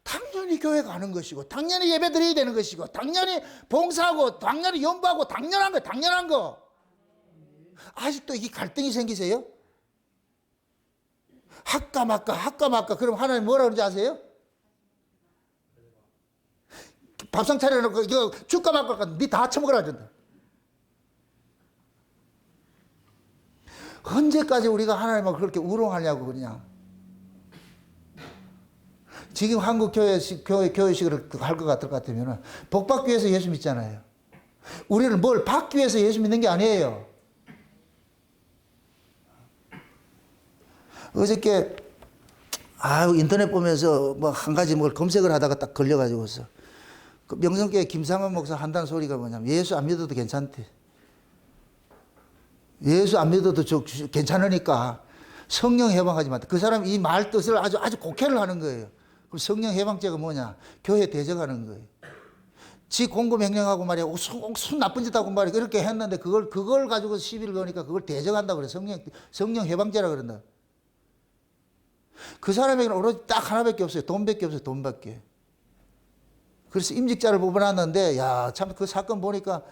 당연히 교회 가는 것이고, 당연히 예배 드려야 되는 것이고, 당연히 봉사하고, 당연히 연부하고, 당연한 거. 아직도 이 갈등이 생기세요? 할까 말까. 그럼 하나님 뭐라 그러는지 아세요? 밥상 차려놓고 이거 줄까 말까 네 다 처먹으라 준다. 언제까지 우리가 하나님을 그렇게 우롱하냐고 그러냐. 지금 한국 교회식으로 할 것 같으면 복받기 위해서 예수 믿잖아요. 우리는 뭘 받기 위해서 예수 믿는 게 아니에요. 어저께 인터넷 보면서 뭐 한 가지 뭘 검색을 하다가 딱 걸려가지고서 그 명성교회 김상원 목사 한다는 소리가 뭐냐면 예수 안 믿어도 괜찮대. 예수 안 믿어도 괜찮으니까 성령 해방하지 마. 그 사람 이 말 뜻을 아주 곡해를 하는 거예요. 그럼 성령 해방죄가 뭐냐? 교회 대적하는 거예요. 지 공급 명령하고 말이야, 순 나쁜 짓 하고 말이야, 그렇게 했는데 그걸 가지고 시비를 거니까 그걸 대적한다고 그래. 성령 해방죄라 그런다. 그 사람에게는 오로지 딱 하나밖에 없어요. 돈밖에. 그래서 임직자를 뽑아놨는데, 야, 참 그 사건 보니까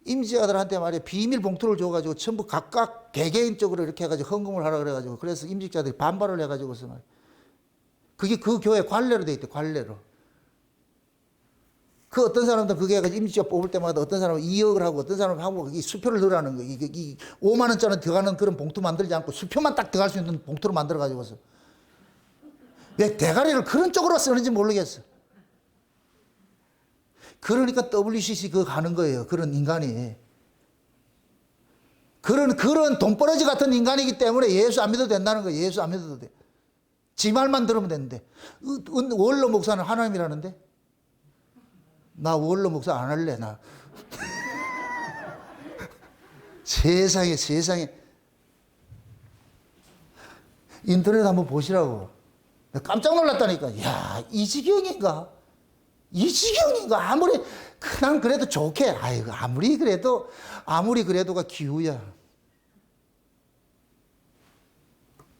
임직자들한테 말이야, 비밀 봉투를 줘가지고 전부 각각 개개인적으로 이렇게 해가지고 헌금을 하라 그래가지고, 그래서 임직자들이 반발을 해가지고서 말이야. 그게 그 교회 관례로 돼 있대, 관례로. 그 어떤 사람도 그게 임직자 뽑을 때마다 어떤 사람은 2억을 하고 어떤 사람은 하고 이 수표를 넣으라는 거예요. 이 5만 원짜리 들어가는 그런 봉투 만들지 않고 수표만 딱 들어갈 수 있는 봉투로 만들어가지고서. 왜 대가리를 그런 쪽으로 쓰는지 모르겠어. 그러니까 WCC 그거 가는 거예요. 그런 인간이. 그런 돈벌어지 같은 인간이기 때문에 예수 안 믿어도 된다는 거예요. 예수 안 믿어도 돼. 지 말만 들으면 되는데. 원로 목사는 하나님이라는데? 나 원로 목사 안 할래, 나. 세상에. 인터넷 한번 보시라고. 깜짝 놀랐다니까. 야, 이 지경인가? 난 그래도 좋게. 아이고, 아무리 그래도가 기우야.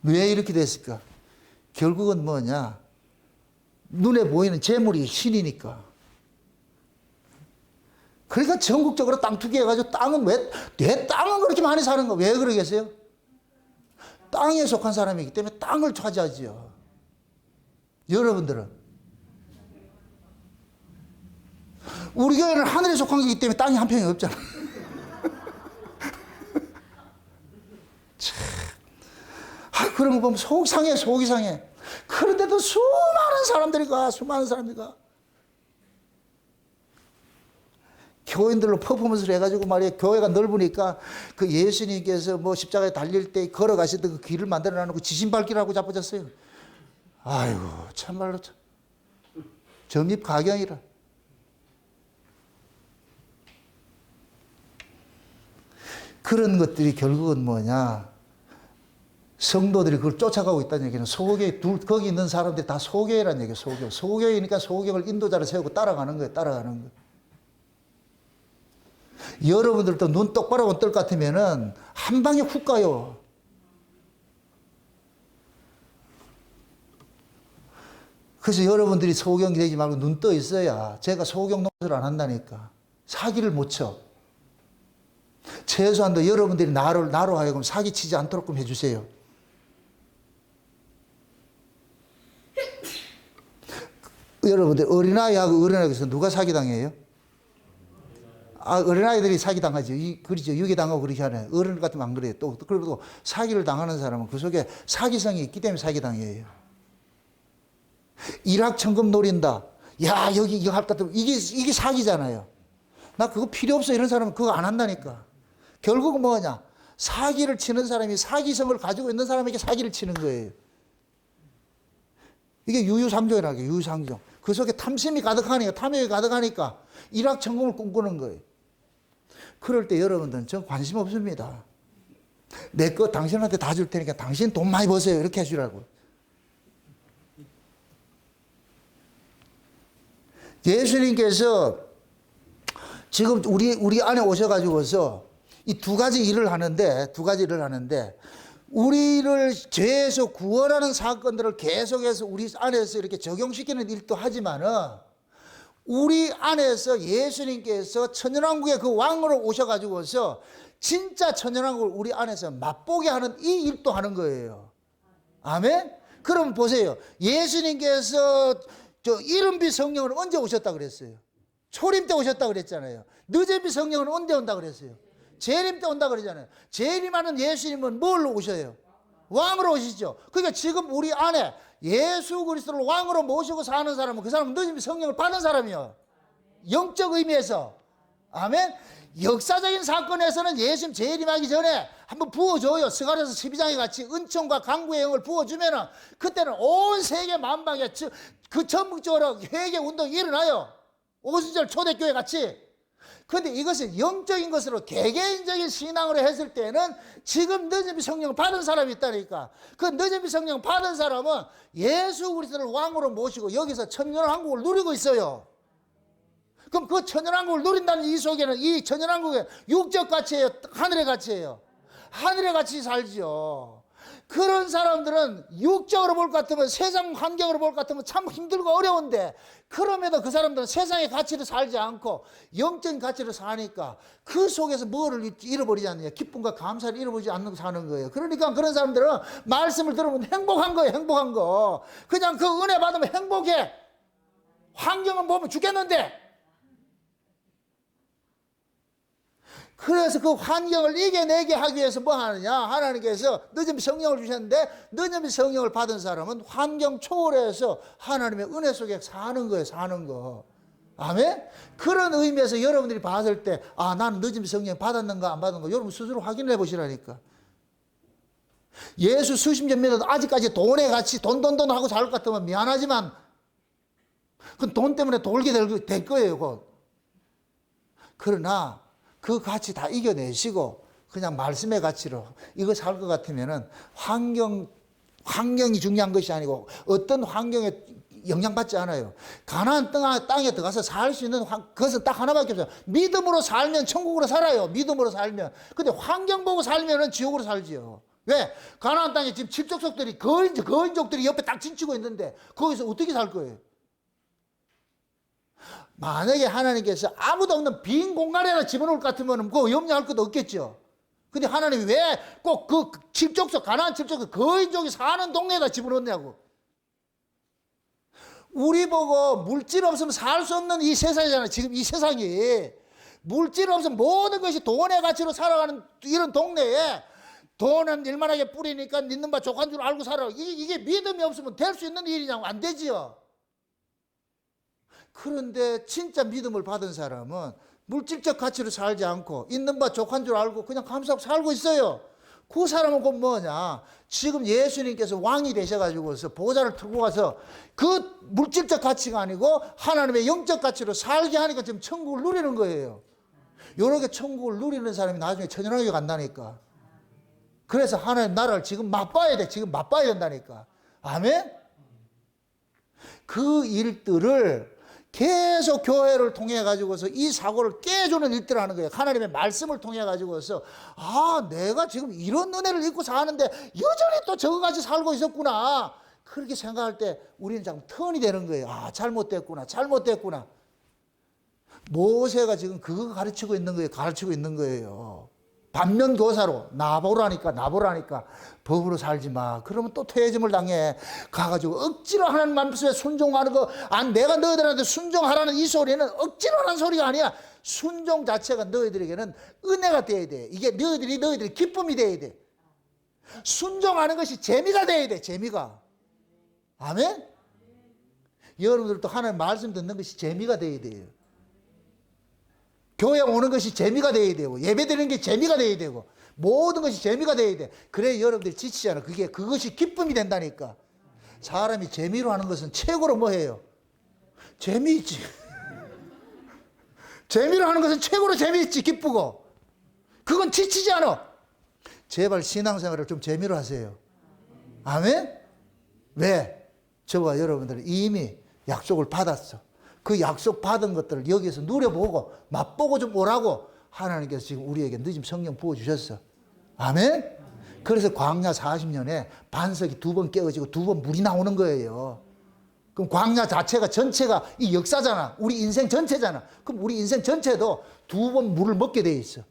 왜 이렇게 됐을까? 결국은 뭐냐? 눈에 보이는 재물이 신이니까. 그러니까 전국적으로 땅 투기해가지고 왜 땅은 그렇게 많이 사는 거? 왜 그러겠어요? 땅에 속한 사람이기 때문에 땅을 차지하지요. 여러분들은 우리 교회는 하늘에 속한 거기 때문에 땅이 한 평이 없잖아. 그런 거 보면 속이 상해. 그런데도 수많은 사람들이 가. 교인들로 퍼포먼스를 해가지고 말이야, 교회가 넓으니까 그 예수님께서 뭐 십자가에 달릴 때 걸어가시던 그 길을 만들어 놔놓고 지신발길하고 자빠졌어요. 아이고, 참말로 참. 점입가경이라. 그런 것들이 결국은 뭐냐, 성도들이 그걸 쫓아가고 있다는 얘기는 소교회, 거기 있는 사람들이 다 소교회라는 얘기예요. 소교. 소교회니까 소교를 인도자를 세우고 따라가는 거예요. 따라가는 거예요. 여러분들도 눈 똑바로 뜰 것 같으면은 한 방에 훅 가요. 그래서 여러분들이 소경이 되지 말고 눈 떠 있어야 제가 소경 노릇을 안 한다니까. 사기를 못 쳐. 최소한도 여러분들이 나로 하여금 사기치지 않도록 좀 해주세요. 여러분들 어린아이하고 어린아이에서 누가 사기당해요? 어린아이들이 사기당하지. 그렇죠. 유괴당하고 그렇게 하네. 어른 같으면 안 그래요. 그리고 사기를 당하는 사람은 그 속에 사기성이 있기 때문에 사기당해요. 일확천금 노린다. 야, 여기 이거 할 것 같으면 이게 사기잖아요. 나 그거 필요 없어. 이런 사람은 그거 안 한다니까. 결국은 뭐냐? 사기를 치는 사람이 사기성을 가지고 있는 사람에게 사기를 치는 거예요. 이게 유유상종이라는 게 유유상종. 그 속에 탐심이 가득하니까, 탐욕이 가득하니까 일확천금을 꿈꾸는 거예요. 그럴 때 여러분들은 전 관심 없습니다. 내 거 당신한테 다 줄 테니까 당신 돈 많이 버세요. 이렇게 해주라고. 예수님께서 지금 우리 안에 오셔가지고서 이 두 가지 일을 하는데, 우리를 죄에서 구원하는 사건들을 계속해서 우리 안에서 이렇게 적용시키는 일도 하지만은, 우리 안에서 예수님께서 천연왕국의 그 왕으로 오셔가지고서 진짜 천연왕국을 우리 안에서 맛보게 하는 이 일도 하는 거예요. 아멘? 그럼 보세요. 예수님께서 이른비 성령을 언제 오셨다 그랬어요? 초림 때 오셨다 그랬잖아요. 늦은비 성령은 언제 온다 그랬어요? 재림 때 온다 그러잖아요. 재림하는 예수님은 뭘로 오셔요? 왕으로 오시죠. 그러니까 지금 우리 안에 예수 그리스도를 왕으로 모시고 사는 사람은 그 사람은 늦은비 성령을 받은 사람이요. 영적 의미에서. 아멘. 역사적인 사건에서는 예수님 재림하기 전에 한번 부어줘요. 스가랴서 12장에 같이 은총과 강구의 영을 부어주면은 그때는 온 세계 만방에 그 전국적으로 회개 운동이 일어나요. 오순절 초대교회 같이. 그런데 이것을 영적인 것으로 개개인적인 신앙으로 했을 때는 지금 늦은비 성령을 받은 사람이 있다니까. 그 늦은비 성령 받은 사람은 예수 그리스도를 왕으로 모시고 여기서 천년왕국을 누리고 있어요. 그럼 그 천연왕국을 누린다는 이 속에는 이 천연왕국의 육적 가치예요? 하늘의 가치예요? 하늘의 가치 살지요. 그런 사람들은 육적으로 볼 것 같으면, 세상 환경으로 볼 것 같으면 참 힘들고 어려운데, 그럼에도 그 사람들은 세상의 가치를 살지 않고 영적인 가치를 사니까 그 속에서 뭐를 잃어버리지 않느냐? 기쁨과 감사를 잃어버리지 않고 사는 거예요. 그러니까 그런 사람들은 말씀을 들으면 행복한 거예요. 행복한 거. 그냥 그 은혜 받으면 행복해. 환경은 보면 죽겠는데. 그래서 그 환경을 이겨내게 하기 위해서 뭐 하느냐? 하나님께서 늦은비 성령을 주셨는데, 늦은비 성령을 받은 사람은 환경 초월해서 하나님의 은혜 속에 사는 거예요. 사는 거. 아멘? 그런 의미에서 여러분들이 봤을 때, 나는 늦은비 성령 받았는가 안 받았는가 여러분 스스로 확인해 보시라니까. 예수 수십 년 믿어도 아직까지 돈에 같이 돈 하고 살 것 같으면 미안하지만 그건 돈 때문에 돌게 될 거예요. 곧. 그러나 그 가치 다 이겨내시고 그냥 말씀의 가치로 이거 살 것 같으면은 환경이 중요한 것이 아니고 어떤 환경에 영향받지 않아요. 가나안 땅에 들어가서 살 수 있는 그것은 딱 하나밖에 없어요. 믿음으로 살면 천국으로 살아요. 믿음으로 살면. 근데 환경 보고 살면은 지옥으로 살지요. 왜? 가나안 땅에 지금 집족속들이 거인족들이 옆에 딱 진치고 있는데 거기서 어떻게 살 거예요? 만약에 하나님께서 아무도 없는 빈 공간에다 집어넣을 것 같으면 그거 염려할 것도 없겠죠. 근데 하나님이 왜 꼭 그 집족속, 가나안 집족속 거인족이 사는 동네에다 집어넣냐고. 우리 보고 물질 없으면 살 수 없는 이 세상이잖아요. 지금 이 세상이. 물질 없으면 모든 것이 돈의 가치로 살아가는 이런 동네에 돈은 일만하게 뿌리니까 있는 바 족한 줄 알고 살아. 이게 믿음이 없으면 될 수 있는 일이냐고. 안 되지요. 그런데 진짜 믿음을 받은 사람은 물질적 가치로 살지 않고 있는 바 족한 줄 알고 그냥 감사하고 살고 있어요. 그 사람은 곧 뭐냐? 지금 예수님께서 왕이 되셔가지고서 보좌를 들고 가서 그 물질적 가치가 아니고 하나님의 영적 가치로 살게 하니까 지금 천국을 누리는 거예요. 요렇게 천국을 누리는 사람이 나중에 천연하게 간다니까. 그래서 하나님 나라를 지금 맛봐야 돼. 지금 맛봐야 된다니까. 아멘? 그 일들을 계속 교회를 통해 가지고서 이 사고를 깨주는 일들을 하는 거예요. 하나님의 말씀을 통해 가지고서 아, 내가 지금 이런 은혜를 입고 사는데 여전히 또 저거같이 살고 있었구나. 그렇게 생각할 때 우리는 자꾸 턴이 되는 거예요. 아, 잘못됐구나. 잘못됐구나. 모세가 지금 그거 가르치고 있는 거예요. 가르치고 있는 거예요. 반면 교사로 나보라니까 법으로 살지 마. 그러면 또 퇴짐을 당해. 가가지고 억지로 하나님 말씀에 순종하는 거, 내가 너희들한테 순종하라는 이 소리는 억지로 하는 소리가 아니야. 순종 자체가 너희들에게는 은혜가 돼야 돼. 이게 너희들이 기쁨이 돼야 돼. 순종하는 것이 재미가 돼야 돼. 재미가. 아멘? 여러분들도 하나님 말씀 듣는 것이 재미가 돼야 돼요. 교회 오는 것이 재미가 돼야 되고, 예배 드리는 게 재미가 돼야 되고, 모든 것이 재미가 돼야 돼. 그래 여러분들이 지치잖아. 그것이 기쁨이 된다니까. 사람이 재미로 하는 것은 최고로 뭐예요? 재미있지. 재미로 하는 것은 최고로 재미있지. 기쁘고. 그건 지치지 않아. 제발 신앙생활을 좀 재미로 하세요. 아멘? 왜? 저와 여러분들은 이미 약속을 받았어. 그 약속 받은 것들을 여기에서 누려보고 맛보고 좀 오라고 하나님께서 지금 우리에게 늦은 성령 부어주셨어. 아멘? 그래서 광야 40년에 반석이 2번 깨어지고 2번 물이 나오는 거예요. 그럼 광야 자체가 전체가 이 역사잖아. 우리 인생 전체잖아. 그럼 우리 인생 전체도 2번 물을 먹게 돼 있어.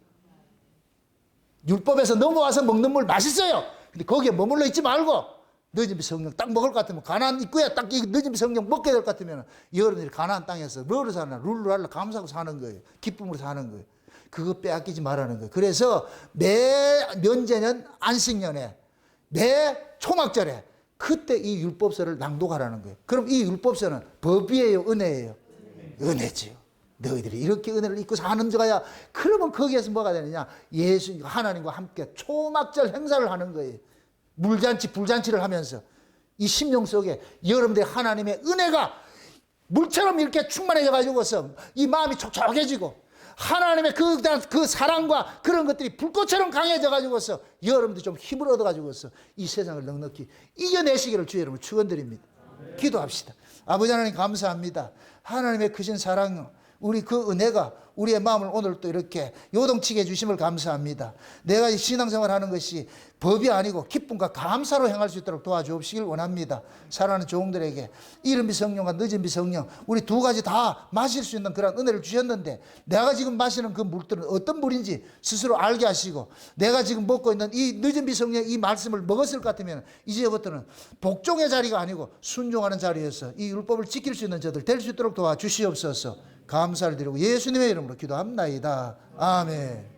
율법에서 넘어와서 먹는 물 맛있어요. 근데 거기에 머물러 있지 말고 늦은 성령 딱 먹을 것 같으면 가나안 입구에 딱 늦은 성령 먹게 될 것 같으면 여러분들이 가나안 땅에서 뭐로 사나 룰루랄라 감사하고 사는 거예요. 기쁨으로 사는 거예요. 그거 빼앗기지 말라는 거예요. 그래서 매 면제년 안식년에 매 초막절에 그때 이 율법서를 낭독하라는 거예요. 그럼 이 율법서는 법이에요, 은혜예요? 은혜지요. 너희들이 이렇게 은혜를 입고 사는 자야. 그러면 거기에서 뭐가 되느냐? 예수 하나님과 함께 초막절 행사를 하는 거예요. 물잔치, 불잔치를 하면서 이 심령 속에 여러분들의 하나님의 은혜가 물처럼 이렇게 충만해져 가지고서 이 마음이 촉촉해지고 하나님의 그 사랑과 그런 것들이 불꽃처럼 강해져 가지고서 여러분들이 좀 힘을 얻어 가지고서 이 세상을 넉넉히 이겨내시기를 주의 이름으로 축원드립니다. 기도합시다. 아버지 하나님 감사합니다. 하나님의 크신 사랑, 우리 그 은혜가 우리의 마음을 오늘 또 이렇게 요동치게 해주심을 감사합니다. 내가 이 신앙생활 하는 것이 법이 아니고 기쁨과 감사로 행할 수 있도록 도와주옵시길 원합니다. 사랑하는 종들에게 이른 비 성령과 늦은 비 성령, 우리 두 가지 다 마실 수 있는 그런 은혜를 주셨는데 내가 지금 마시는 그 물들은 어떤 물인지 스스로 알게 하시고 내가 지금 먹고 있는 이 늦은 비 성령 이 말씀을 먹었을 것 같으면 이제부터는 복종의 자리가 아니고 순종하는 자리에서 이 율법을 지킬 수 있는 저들 될 수 있도록 도와주시옵소서. 감사를 드리고 예수님의 이름으로 기도합나이다. 아멘.